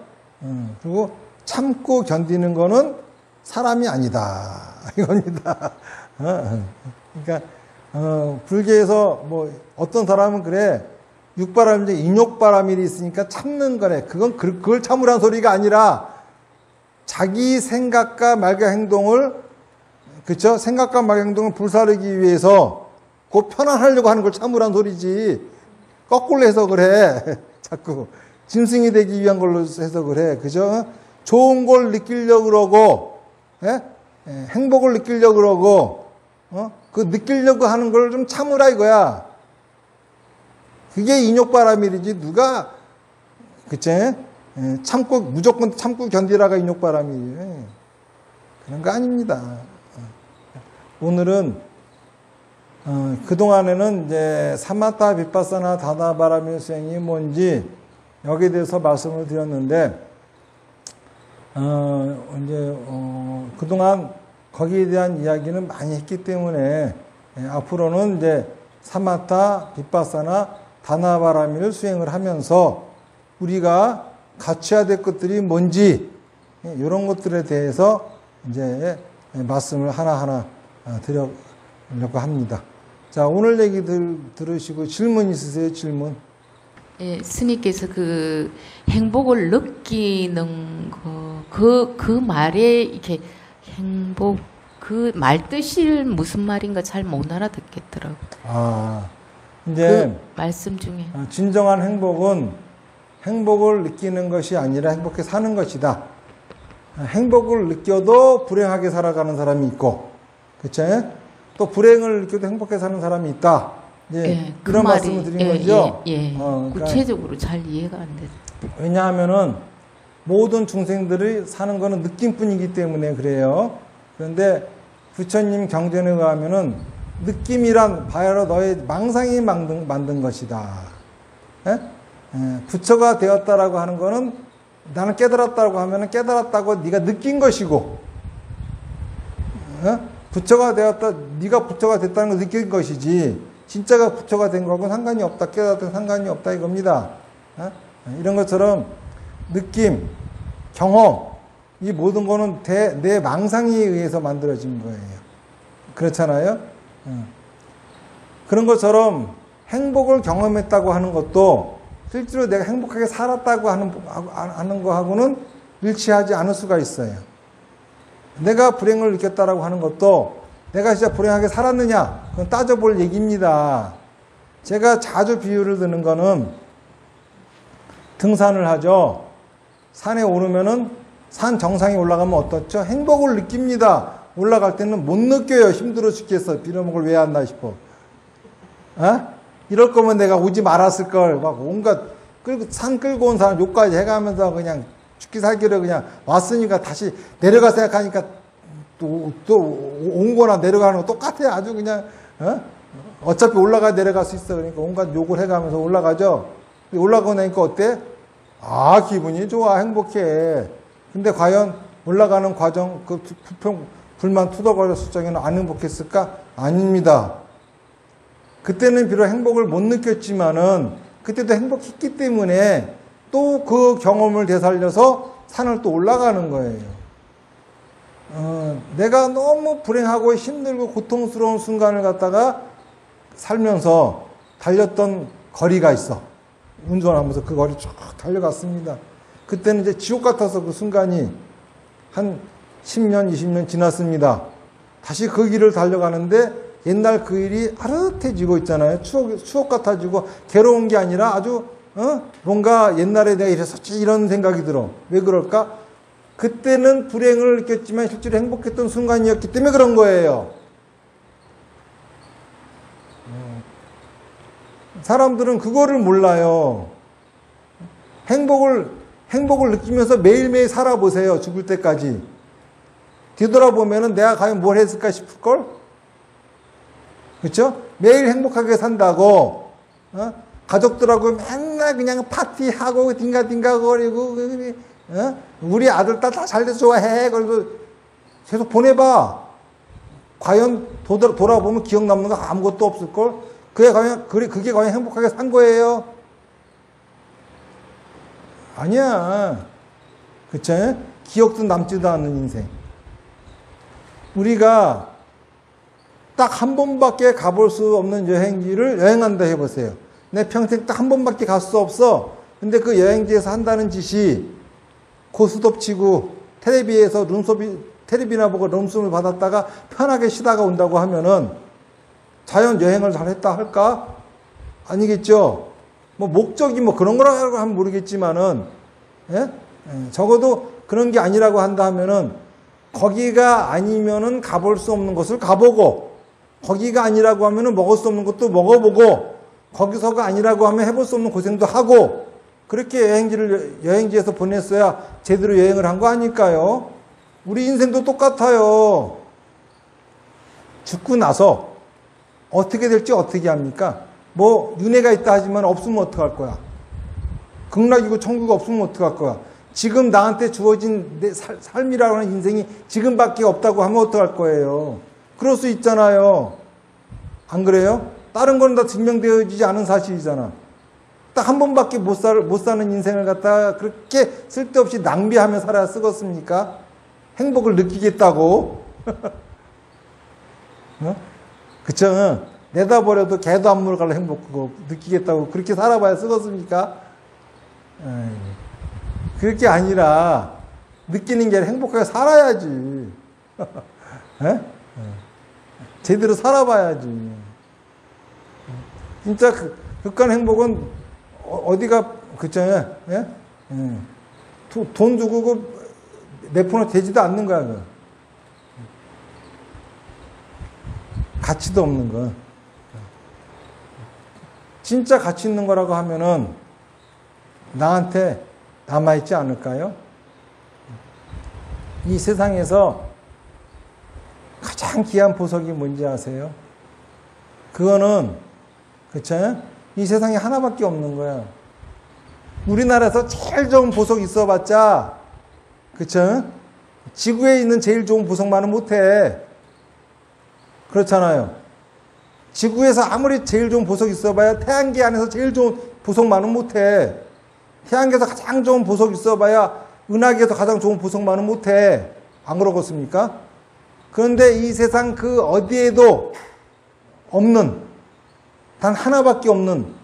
그리고 참고 견디는 거는 사람이 아니다 이겁니다. 그러니까 불교에서 뭐 어떤 사람은 그래 육바람인데 인욕바람이 있으니까 참는 거래. 그걸 참으란 소리가 아니라 자기 생각과 말과 행동을 그렇죠? 생각과 말과 행동을 불사르기 위해서 곧 편안하려고 하는 걸 참으란 소리지. 거꾸로 해석을 해. 자꾸 짐승이 되기 위한 걸로 해석을 해. 그죠? 좋은 걸 느끼려고 그러고 행복을 느끼려고 그러고 그 느끼려고 하는 걸 좀 참으라 이거야. 그게 인욕바람이지 누가 그치? 참고 무조건 참고 견디라가 인욕바람이에요. 그런 거 아닙니다. 오늘은 그동안에는 이제 사마타 비파사나 다나바라밀 수행이 뭔지 여기에 대해서 말씀을 드렸는데 이제 그동안 거기에 대한 이야기는 많이 했기 때문에 앞으로는 이제 사마타 비파사나 다나바라밀을 수행을 하면서 우리가 갖춰야 될 것들이 뭔지 이런 것들에 대해서 이제 말씀을 하나하나 드리려고 합니다. 자, 오늘 얘기 들으시고 질문 있으세요? 질문? 예, 스님께서 그 행복을 느끼는 그 말에 이렇게 행복 그 말 뜻이 무슨 말인가 잘 못 알아듣겠더라고요. 아, 이제 그 말씀 중에 진정한 행복은 행복을 느끼는 것이 아니라 행복해 사는 것이다. 행복을 느껴도 불행하게 살아가는 사람이 있고, 그렇죠? 또 불행을 느껴도 행복해 사는 사람이 있다. 예, 그런 말씀을 드린 거죠. 그러니까 구체적으로 잘 이해가 안 돼. 왜냐하면은 모든 중생들이 사는 거는 느낌뿐이기 때문에 그래요. 그런데 부처님 경전에 의하면은 느낌이란 바야로 너의 망상이 만든 것이다. 부처가 되었다라고 하는 거는 나는 깨달았다고 하면은 깨달았다고 네가 느낀 것이고, 부처가 되었다, 네가 부처가 됐다는 걸 느낀 것이지, 진짜가 부처가 된 거하고는 상관이 없다, 깨달았다는 상관이 없다 이겁니다. 이런 것처럼 느낌, 경험, 이 모든 거는 내 망상에 의해서 만들어진 거예요. 그렇잖아요? 그런 것처럼 행복을 경험했다고 하는 것도 실제로 내가 행복하게 살았다고 하는 거하고는 일치하지 않을 수가 있어요. 내가 불행을 느꼈다라고 하는 것도 내가 진짜 불행하게 살았느냐? 그건 따져볼 얘기입니다. 제가 자주 비유를 드는 거는 등산을 하죠. 산에 오르면은 산 정상에 올라가면 어떻죠? 행복을 느낍니다. 올라갈 때는 못 느껴요. 힘들어 죽겠어. 빌어먹을 왜 한다 싶어. 이럴 거면 내가 오지 말았을 걸. 막 온갖 산 끌고 온 사람 욕까지 해가면서 그냥 죽기 살기를 그냥 왔으니까 다시 내려가 생각하니까 또 온 거나 내려가는 거 똑같아요. 아주 그냥 어차피 올라가 내려갈 수 있어. 그러니까 온갖 욕을 해가면서 올라가죠. 올라가고 나니까 어때? 아, 기분이 좋아. 행복해. 근데 과연 올라가는 과정, 그 불만 투덜거렸을 적에는 안 행복했을까? 아닙니다. 그때는 비록 행복을 못 느꼈지만은 그때도 행복했기 때문에 또 그 경험을 되살려서 산을 또 올라가는 거예요. 내가 너무 불행하고 힘들고 고통스러운 순간을 갖다가 살면서 달렸던 거리가 있어. 운전하면서 그 거리 쭉 달려갔습니다. 그때는 이제 지옥 같아서 그 순간이 한 10년, 20년 지났습니다. 다시 그 길을 달려가는데 옛날 그 일이 아릇해지고 있잖아요. 추억 같아지고 괴로운 게 아니라 아주 뭔가 옛날에 내가 이랬었지 이런 생각이 들어. 왜 그럴까? 그때는 불행을 느꼈지만 실제로 행복했던 순간이었기 때문에 그런 거예요. 사람들은 그거를 몰라요. 행복을 느끼면서 매일매일 살아보세요. 죽을 때까지. 뒤돌아보면은 내가 과연 뭘 했을까 싶을걸? 그렇죠? 매일 행복하게 산다고, 가족들하고 맨날 그냥 파티하고 딩가딩가거리고, 우리 아들 딸 다 잘 돼서 좋아해. 그리고 계속 보내봐. 과연 돌아보면 기억 남는 거 아무것도 없을걸? 그게 과연 행복하게 산 거예요? 아니야. 그쵸? 기억도 남지도 않는 인생. 우리가 딱 한 번밖에 가볼 수 없는 여행지를 여행한다 해보세요. 내 평생 딱 한 번밖에 갈 수 없어. 근데 그 여행지에서 한다는 짓이 고스톱치고 텔레비나 보고 룸숨을 받았다가 편하게 쉬다가 온다고 하면은 자연 여행을 잘했다 할까? 아니겠죠. 뭐 목적이 뭐 그런 거라고 하면 모르겠지만은, 예? 적어도 그런 게 아니라고 한다 하면은 거기가 아니면은 가볼 수 없는 곳을 가보고, 거기가 아니라고 하면은 먹을 수 없는 것도 먹어보고, 거기서가 아니라고 하면 해볼 수 없는 고생도 하고, 그렇게 여행지에서 보냈어야 제대로 여행을 한 거 아닐까요? 우리 인생도 똑같아요. 죽고 나서 어떻게 될지 어떻게 합니까? 뭐 윤회가 있다 하지만 없으면 어떡할 거야? 극락이고 천국 없으면 어떡할 거야? 지금 나한테 주어진 내 삶이라고 하는 인생이 지금밖에 없다고 하면 어떡할 거예요? 그럴 수 있잖아요. 안 그래요? 다른 건 다 증명되어지지 않은 사실이잖아. 딱 한 번밖에 못 사는 인생을 갖다가 그렇게 쓸데없이 낭비하며 살아야 쓰겠습니까? 행복을 느끼겠다고. 어? 그쵸? 내다버려도 개도 안 물어갈 행복 그거 느끼겠다고 그렇게 살아봐야 쓰겠습니까? 그렇게 아니라 느끼는 게 아니라 행복하게 살아야지. 제대로 살아봐야지. 진짜 극한 행복은 어디가 그쵸? 예? 돈 주고 내 폰에 되지도 않는 거야. 그거. 가치도 없는 거. 진짜 가치 있는 거라고 하면은 나한테 남아있지 않을까요? 이 세상에서 가장 귀한 보석이 뭔지 아세요? 그거는 그쵸? 이 세상에 하나밖에 없는 거야. 우리나라에서 제일 좋은 보석 있어봤자 그쵸? 지구에 있는 제일 좋은 보석만은 못해. 그렇잖아요. 지구에서 아무리 제일 좋은 보석이 있어봐야 태양계 안에서 제일 좋은 보석만은 못해. 태양계에서 가장 좋은 보석이 있어봐야 은하계에서 가장 좋은 보석만은 못해. 안 그러겠습니까? 그런데 이 세상 그 어디에도 없는, 단 하나밖에 없는,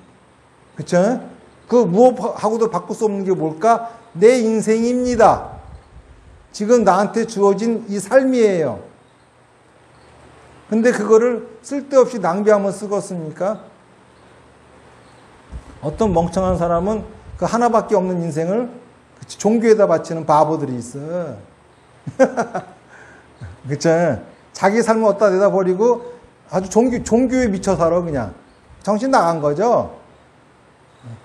그쵸? 그 무엇하고도 바꿀 수 없는 게 뭘까? 내 인생입니다. 지금 나한테 주어진 이 삶이에요. 근데 그거를 쓸데없이 낭비하면 쓰겠습니까? 어떤 멍청한 사람은 그 하나밖에 없는 인생을 종교에다 바치는 바보들이 있어. 그쵸? 자기 삶을 어디다 내다 버리고 아주 종교에 미쳐 살아, 그냥. 정신 나간 거죠?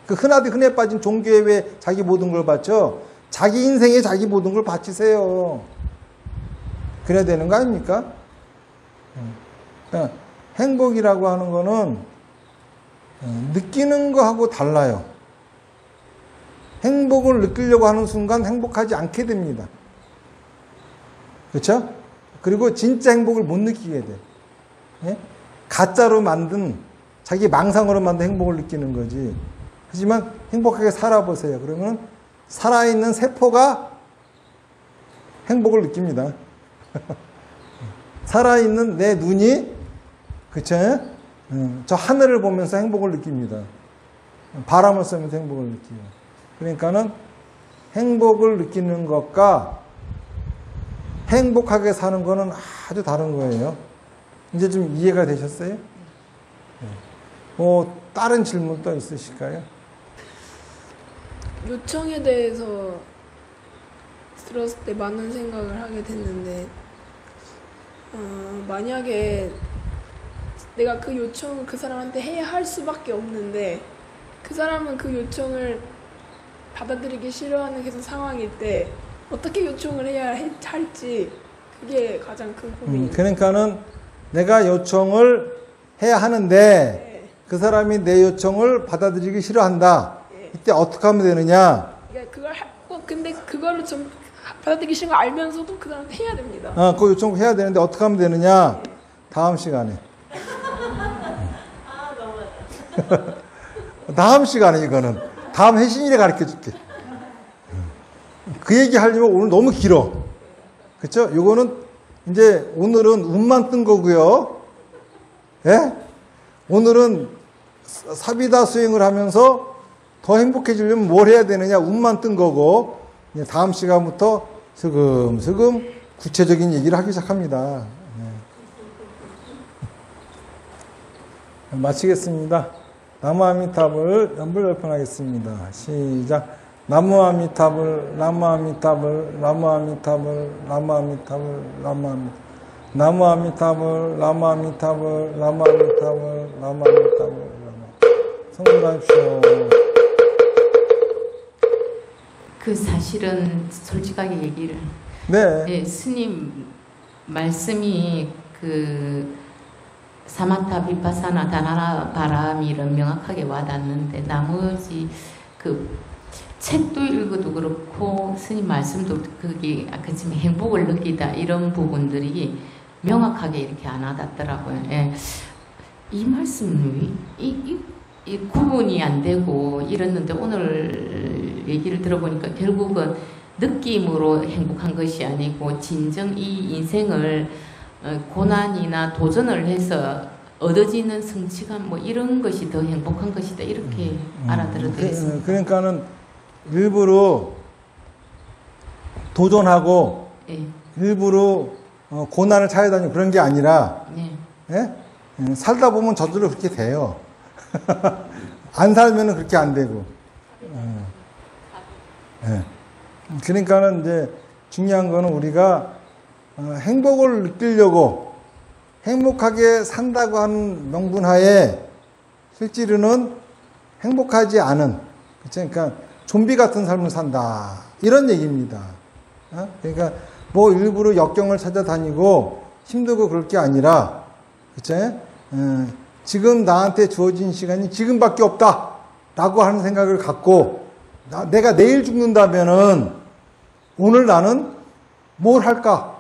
그 흔해 빠진 종교에 왜 자기 모든 걸 바쳐? 자기 인생에 자기 모든 걸 바치세요. 그래야 되는 거 아닙니까? 행복이라고 하는 거는 느끼는 거하고 달라요. 행복을 느끼려고 하는 순간 행복하지 않게 됩니다. 그렇죠? 그리고 진짜 행복을 못 느끼게 돼. 예? 가짜로 만든 자기 망상으로 만든 행복을 느끼는 거지. 하지만 행복하게 살아보세요. 그러면 살아있는 세포가 행복을 느낍니다. 살아있는 내 눈이 그쵸? 저 하늘을 보면서 행복을 느낍니다. 바람을 쐬면서 행복을 느끼요. 그러니까는 행복을 느끼는 것과 행복하게 사는 거는 아주 다른 거예요. 이제 좀 이해가 되셨어요? 뭐 다른 질문 또 있으실까요? 요청에 대해서 들었을 때 많은 생각을 하게 됐는데 만약에 내가 그 요청을 그 사람한테 해야 할 수밖에 없는데 그 사람은 그 요청을 받아들이기 싫어하는 그런 상황일 때 어떻게 요청을 해야 할지 그게 가장 큰 고민이에요. 그러니까는 내가 요청을 해야 하는데 네. 그 사람이 내 요청을 받아들이기 싫어한다. 네. 이때 어떻게 하면 되느냐? 그러니까 그걸 근데 그거를 좀 받아들이기 싫은 걸 알면서도 그 사람한테 해야 됩니다. 그 요청 해야 되는데 어떻게 하면 되느냐? 다음 시간에. 다음 시간에 이거는 다음 회신일에 가르쳐 줄게. 그 얘기 하려면 오늘 너무 길어. 그렇죠? 요거는 이제 오늘은 운만 뜬 거고요. 예? 오늘은 사비다 수행을 하면서 더 행복해지려면 뭘 해야 되느냐? 운만 뜬 거고 이제 다음 시간부터 슬금슬금 구체적인 얘기를 하기 시작합니다. 네. 마치겠습니다. 나무아미타불 연불열편하겠습니다. 시작. 나무아미타불 나무아미타불 나무아미타불 나무아미타불 나무아미타불 나무아미타불 나무아미타불 나무아미타불 성불하십시오. 그 사실은 솔직하게 얘기를. 네. 예, 스님 말씀이 그 사마타 비파사나 다나라 바람이 이런 명확하게 와닿는데 나머지 그 책도 읽어도 그렇고 스님 말씀도 거기 아까 지금 행복을 느끼다 이런 부분들이 명확하게 이렇게 안 와닿더라고요. 예. 이 말씀이 이 구분이 안 되고 이랬는데 오늘 얘기를 들어보니까 결국은 느낌으로 행복한 것이 아니고 진정 이 인생을 고난이나 도전을 해서 얻어지는 성취감 뭐 이런 것이 더 행복한 것이다 이렇게 알아들어드렸습니다. 그러니까는 일부러 도전하고 예. 일부러 고난을 찾아다니고 그런 게 아니라 예. 예? 살다 보면 저절로 그렇게 돼요. 안 살면은 그렇게 안 되고. 예. 그러니까는 이제 중요한 거는 우리가 행복을 느끼려고 행복하게 산다고 하는 명분하에 실제로는 행복하지 않은, 그러니까 좀비 같은 삶을 산다 이런 얘기입니다. 그러니까 뭐 일부러 역경을 찾아다니고 힘들고 그럴 게 아니라, 그치? 지금 나한테 주어진 시간이 지금밖에 없다라고 하는 생각을 갖고 내가 내일 죽는다면은 오늘 나는 뭘 할까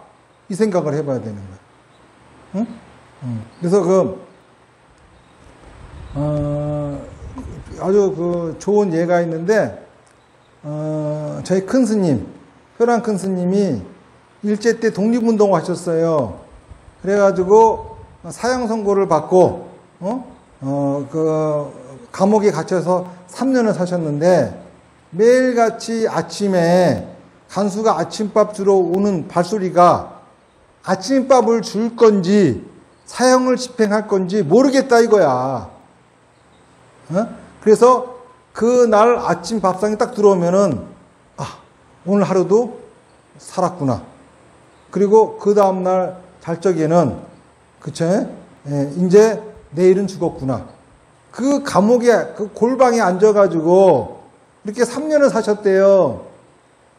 이 생각을 해봐야 되는 거야. 응? 그래서 아주 좋은 예가 있는데 저희 큰 스님, 혈안 큰 스님이 일제 때 독립운동 하셨어요. 그래가지고 사형 선고를 받고 감옥에 갇혀서 3년을 사셨는데 매일같이 아침에 간수가 아침밥 주러 오는 발소리가 아침밥을 줄 건지 사형을 집행할 건지 모르겠다 이거야. 그래서 그날 아침 밥상이 딱 들어오면은 오늘 하루도 살았구나. 그리고 그 다음날 잘 적에는 그쵸? 이제 내일은 죽었구나. 그 감옥에 그 골방에 앉아가지고 이렇게 3년을 사셨대요.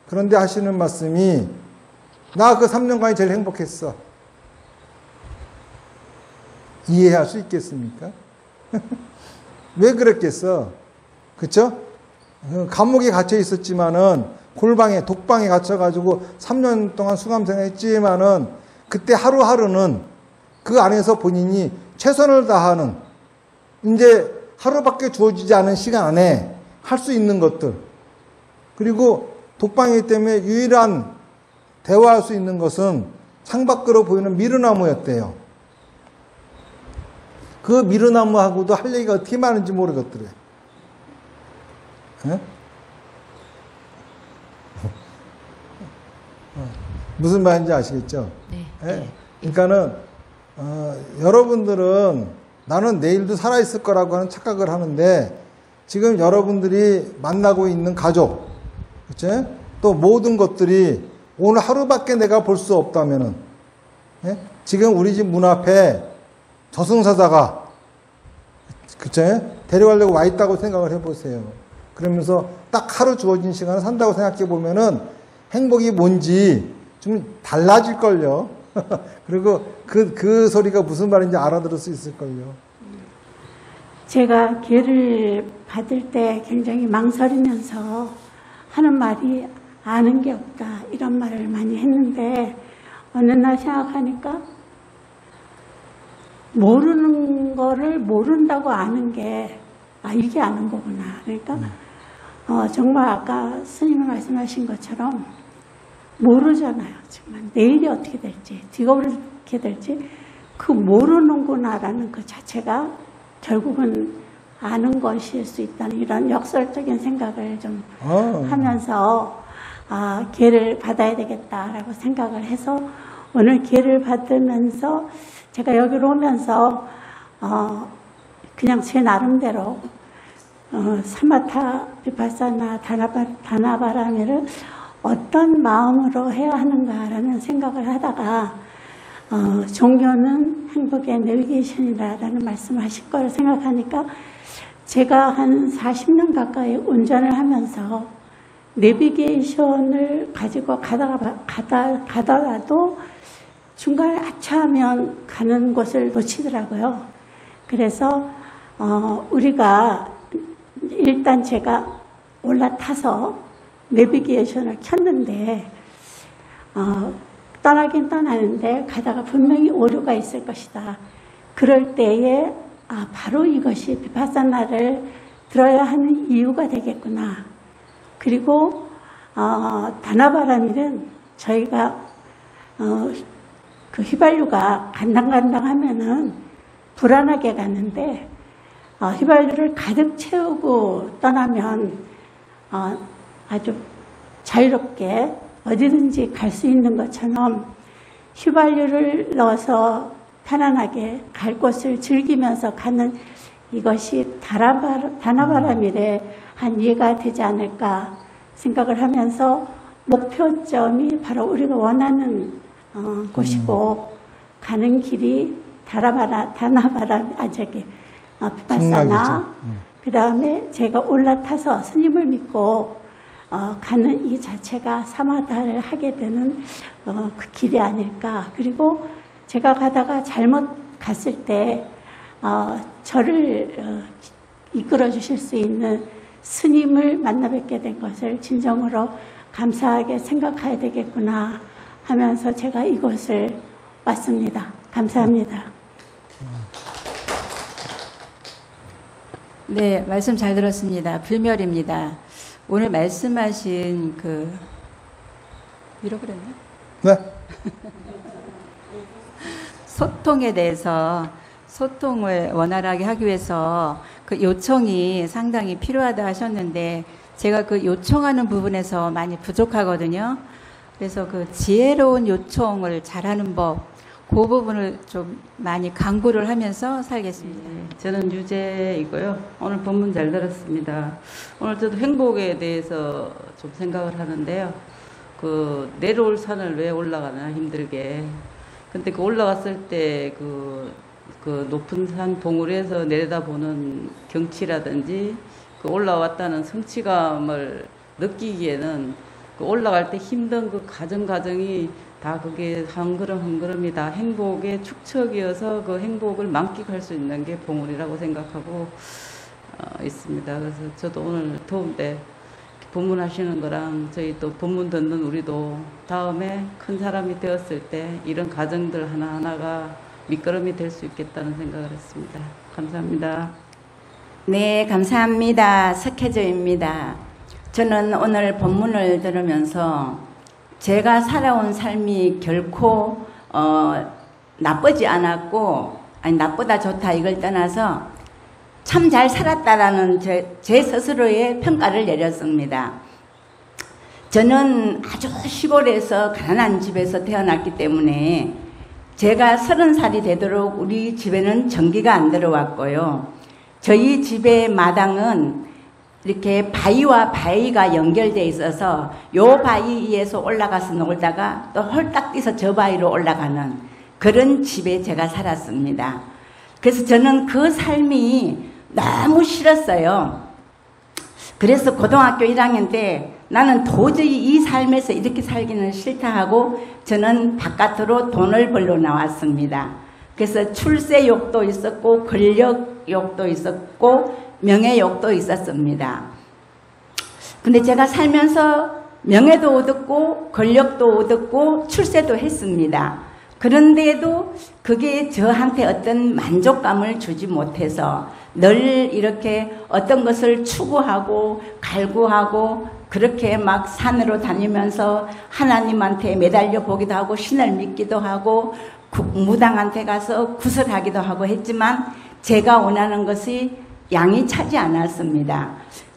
그런데 하시는 말씀이 나 그 3년간이 제일 행복했어. 이해할 수 있겠습니까? 왜 그랬겠어? 그쵸? 감옥에 갇혀 있었지만은 골방에 독방에 갇혀가지고 3년 동안 수감생활 했지만은 그때 하루하루는 그 안에서 본인이 최선을 다하는 이제 하루밖에 주어지지 않은 시간 안에 할 수 있는 것들, 그리고 독방이기 때문에 유일한 대화할 수 있는 것은 창밖으로 보이는 미르나무였대요. 그 미르나무하고도 할 얘기가 어떻게 많은지 모르겠더래요. 무슨 말인지 아시겠죠? 네. 그러니까는 여러분들은 나는 내일도 살아있을 거라고 하는 착각을 하는데 지금 여러분들이 만나고 있는 가족, 그치? 또 모든 것들이 오늘 하루밖에 내가 볼 수 없다면은, 지금 우리 집 문 앞에 저승사자가, 그치? 데려가려고 와 있다고 생각을 해보세요. 그러면서 딱 하루 주어진 시간을 산다고 생각해 보면은 행복이 뭔지 좀 달라질걸요. 그리고 그 소리가 무슨 말인지 알아들을 수 있을걸요. 제가 기회를 받을 때 굉장히 망설이면서 하는 말이 아는 게 없다 이런 말을 많이 했는데 어느 날 생각하니까 모르는 거를 모른다고 아는 게 이게 아는 거구나. 그러니까 정말 아까 스님이 말씀하신 것처럼 모르잖아요. 정말 내일이 어떻게 될지, 뒤가 어떻게 될지 그 모르는구나라는 그 자체가 결국은 아는 것일 수 있다는 이런 역설적인 생각을 좀 하면서 기회를 받아야 되겠다라고 생각을 해서 오늘 기회를 받으면서 제가 여기로 오면서 그냥 제 나름대로 사마타 비파사나 다나바라미를 어떤 마음으로 해야 하는가라는 생각을 하다가 종교는 행복의 내비게이션이라는 말씀을 하실 걸 생각하니까 제가 한 40년 가까이 운전을 하면서 내비게이션을 가지고 가다가도 중간에 아차하면 가는 곳을 놓치더라고요. 그래서 우리가 일단 제가 올라타서 내비게이션을 켰는데 떠나긴 떠나는데 가다가 분명히 오류가 있을 것이다. 그럴 때에 바로 이것이 비파사나를 들어야 하는 이유가 되겠구나. 그리고 다나바라밀은 저희가 그 휘발유가 간당간당 하면은 불안하게 가는데 휘발유를 가득 채우고 떠나면 아주 자유롭게 어디든지 갈 수 있는 것처럼 휘발유를 넣어서 편안하게 갈 곳을 즐기면서 가는 이것이 다나바라밀의 한 예가 되지 않을까 생각을 하면서 목표점이 바로 우리가 원하는 곳이고 가는 길이 비파사나 그 다음에 제가 올라타서 스님을 믿고 가는 이 자체가 사마다를 하게 되는 그 길이 아닐까. 그리고 제가 가다가 잘못 갔을 때 저를 이끌어 주실 수 있는 스님을 만나 뵙게 된 것을 진정으로 감사하게 생각해야 되겠구나 하면서 제가 이곳을 왔습니다. 감사합니다. 네, 말씀 잘 들었습니다. 불멸입니다. 오늘 말씀하신 잃어버렸나? 네. 소통에 대해서 소통을 원활하게 하기 위해서 그 요청이 상당히 필요하다 하셨는데 제가 그 요청하는 부분에서 많이 부족하거든요. 그래서 그 지혜로운 요청을 잘하는 법, 그 부분을 좀 많이 강구를 하면서 살겠습니다. 저는 유재이고요. 오늘 본문 잘 들었습니다. 오늘 저도 행복에 대해서 좀 생각을 하는데요. 그 내려올 산을 왜 올라가나 힘들게. 근데 그 올라갔을 때 그 높은 산 봉우리에서 내려다보는 경치라든지 그 올라왔다는 성취감을 느끼기에는 그 올라갈 때 힘든 그 과정이 다 그게 한 걸음 한 걸음이 다 행복의 축척이어서 그 행복을 만끽할 수 있는 게 봉우리라고 생각하고 있습니다. 그래서 저도 오늘 더운데 본문하시는 거랑 저희 또 본문 듣는 우리도 다음에 큰 사람이 되었을 때 이런 과정들 하나하나가 밑거름이 될 수 있겠다는 생각을 했습니다. 감사합니다. 네, 감사합니다. 석혜조입니다. 저는 오늘 본문을 들으면서 제가 살아온 삶이 결코 나쁘지 않았고 나쁘다 좋다 이걸 떠나서 참 잘 살았다라는 제 스스로의 평가를 내렸습니다. 저는 아주 시골에서 가난한 집에서 태어났기 때문에 제가 30살이 되도록 우리 집에는 전기가 안 들어왔고요. 저희 집의 마당은 이렇게 바위와 바위가 연결되어 있어서 요 바위에서 올라가서 놀다가 또 홀딱 뛰어서 저 바위로 올라가는 그런 집에 제가 살았습니다. 그래서 저는 그 삶이 너무 싫었어요. 그래서 고등학교 1학년 때 나는 도저히 이 삶에서 이렇게 살기는 싫다 하고 저는 바깥으로 돈을 벌러 나왔습니다. 그래서 출세욕도 있었고 권력욕도 있었고 명예욕도 있었습니다. 근데 제가 살면서 명예도 얻었고 권력도 얻었고 출세도 했습니다. 그런데도 그게 저한테 어떤 만족감을 주지 못해서 늘 이렇게 어떤 것을 추구하고 갈구하고 그렇게 막 산으로 다니면서 하나님한테 매달려 보기도 하고 신을 믿기도 하고 무당한테 가서 구슬하기도 하고 했지만 제가 원하는 것이 양이 차지 않았습니다.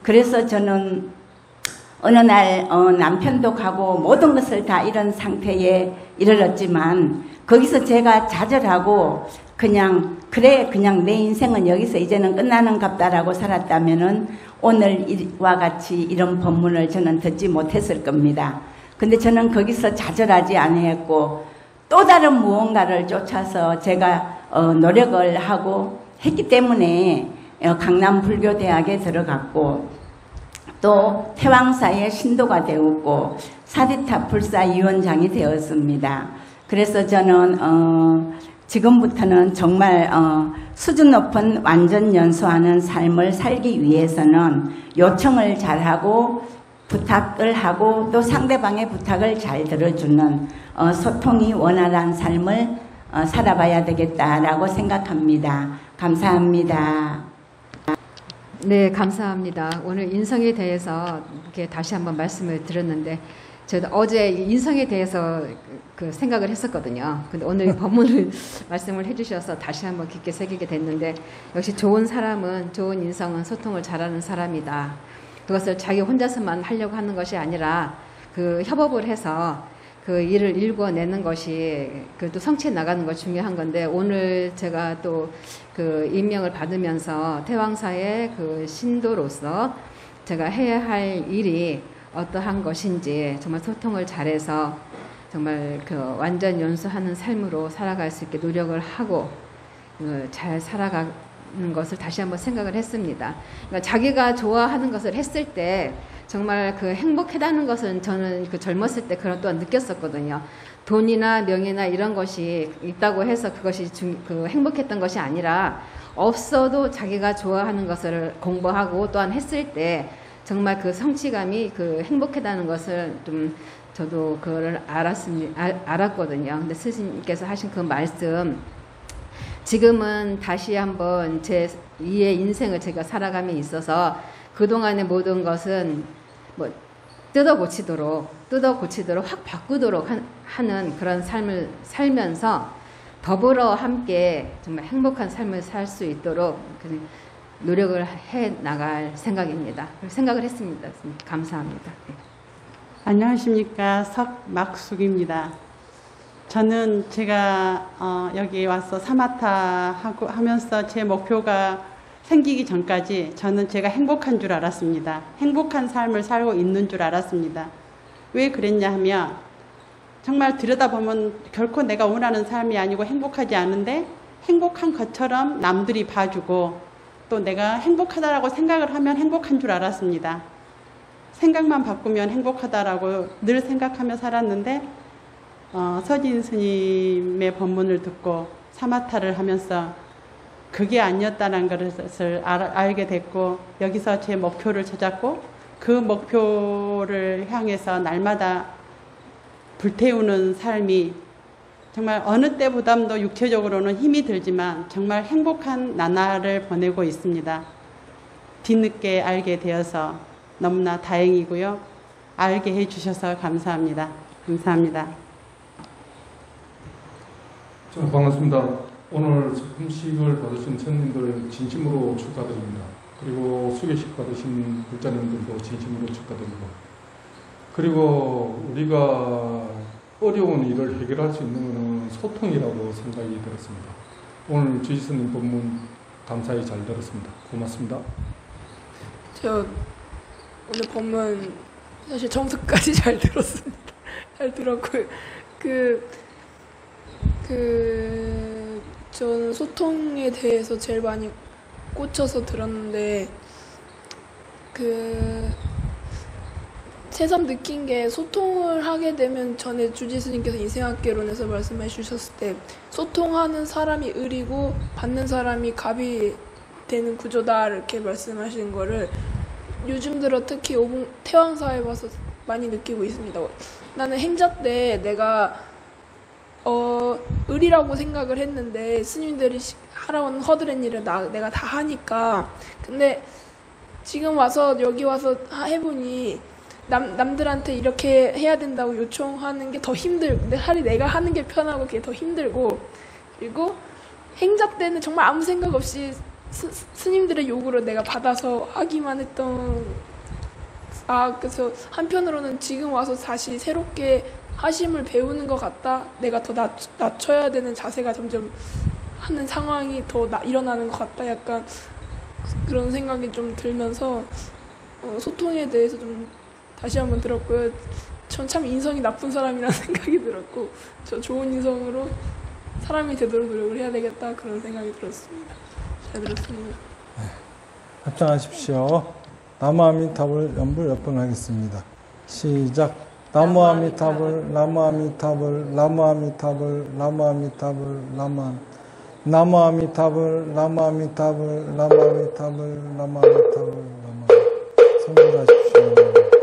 그래서 저는 어느 날 남편도 가고 모든 것을 다 이런 상태에 이르렀지만 거기서 제가 좌절하고 그냥 내 인생은 여기서 이제는 끝나는 갑다라고 살았다면은 오늘 이와 같이 이런 법문을 저는 듣지 못했을 겁니다. 근데 저는 거기서 좌절하지 아니했고 또 다른 무언가를 쫓아서 제가 노력을 하고 했기 때문에 강남불교대학에 들어갔고 또 태왕사의 신도가 되었고 사리타 불사위원장이 되었습니다. 그래서 저는 지금부터는 정말 수준 높은 완전 연소하는 삶을 살기 위해서는 요청을 잘하고 부탁을 하고 또 상대방의 부탁을 잘 들어주는 소통이 원활한 삶을 살아봐야 되겠다라고 생각합니다. 감사합니다. 네, 감사합니다. 오늘 인성에 대해서 이렇게 다시 한번 말씀을 드렸는데 저도 어제 인성에 대해서 그 생각을 했었거든요. 근데 오늘 법문을 말씀을 해주셔서 다시 한번 깊게 새기게 됐는데 역시 좋은 사람은 좋은 인성은 소통을 잘하는 사람이다. 그것을 자기 혼자서만 하려고 하는 것이 아니라 그 협업을 해서 그 일을 일궈내는 것이 그래도 성취해 나가는 것이 중요한 건데 오늘 제가 또 그 임명을 받으면서 태왕사의 그 신도로서 제가 해야 할 일이 어떠한 것인지 정말 소통을 잘해서 정말 그 완전 연수하는 삶으로 살아갈 수 있게 노력을 하고 잘 살아가는 것을 다시 한번 생각을 했습니다. 그러니까 자기가 좋아하는 것을 했을 때 정말 그 행복하다는 것은 저는 그 젊었을 때 그런 또한 느꼈었거든요. 돈이나 명예나 이런 것이 있다고 해서 그것이 그 행복했던 것이 아니라 없어도 자기가 좋아하는 것을 공부하고 또한 했을 때 정말 그 성취감이 그 행복하다는 것을 좀 저도 그걸 알았거든요. 근데 스님께서 하신 그 말씀 지금은 다시 한번 제 2의 인생을 제가 살아감에 있어서 그동안의 모든 것은 뭐 뜯어 고치도록 확 바꾸도록 하는 그런 삶을 살면서 더불어 함께 정말 행복한 삶을 살 수 있도록 노력을 해 나갈 생각입니다. 생각을 했습니다. 감사합니다. 네. 안녕하십니까. 석막숙입니다. 저는 제가 여기 와서 사마타 하면서 제 목표가 생기기 전까지 저는 제가 행복한 줄 알았습니다. 행복한 삶을 살고 있는 줄 알았습니다. 왜 그랬냐 하면 정말 들여다보면 결코 내가 원하는 삶이 아니고 행복하지 않은데 행복한 것처럼 남들이 봐주고 또 내가 행복하다라고 생각을 하면 행복한 줄 알았습니다. 생각만 바꾸면 행복하다라고 늘 생각하며 살았는데 서진 스님의 법문을 듣고 사마타를 하면서 그게 아니었다는 것을 알게 됐고 여기서 제 목표를 찾았고 그 목표를 향해서 날마다 불태우는 삶이 정말 어느 때보다도 육체적으로는 힘이 들지만 정말 행복한 나날을 보내고 있습니다. 뒤늦게 알게 되어서 너무나 다행이고요. 알게 해주셔서 감사합니다. 감사합니다. 반갑습니다. 오늘 금식을 받으신 선생님들 진심으로 축하드립니다. 그리고 수계식 받으신 불자님들도 진심으로 축하드리고 그리고 우리가 어려운 일을 해결할 수 있는 것은 소통이라고 생각이 들었습니다. 오늘 주지스님 법문 감사히 잘 들었습니다. 고맙습니다. 저 오늘 법문 사실 처음부터까지 잘 들었습니다. 잘 들었고요. 저는 소통에 대해서 제일 많이 꽂혀서 들었는데 새삼 느낀 게 소통을 하게 되면 전에 주지스님께서 인생학개론에서 말씀해 주셨을 때 소통하는 사람이 을이고 받는 사람이 갑이 되는 구조다 이렇게 말씀하신 거를 요즘 들어 특히 태왕사에 와서 많이 느끼고 있습니다. 나는 행자 때 내가 의리라고 생각을 했는데 스님들이 하라고 허드렛 일을 내가 다 하니까. 근데 지금 와서 여기 와서 해보니 남들한테 이렇게 해야 된다고 요청하는 게 더 차라리 내가 하는 게 편하고 그게 더 힘들고, 그리고 행자 때는 정말 아무 생각 없이 스님들의 요구를 내가 받아서 하기만 했던, 그래서 한편으로는 지금 와서 다시 새롭게 하심을 배우는 것 같다, 내가 더 낮춰야 되는 자세가 점점 하는 상황이 더 일어나는 것 같다, 약간 그런 생각이 좀 들면서 소통에 대해서 좀 다시 한번 들었고요. 전 참 인성이 나쁜 사람이라는 생각이 들었고, 저 좋은 인성으로 사람이 되도록 노력을 해야 되겠다, 그런 생각이 들었습니다. 잘 들었습니다. 네. 합장하십시오. 나무아미타불 연불 몇 번 하겠습니다. 시작. 나무아미타불, 나무아미타불, 나무아미타불, 나무아미타불, 나무아미타불, 나무아미타불, 나무아미타불, 나무아미타불, 나무아미타불. 성불하십시오.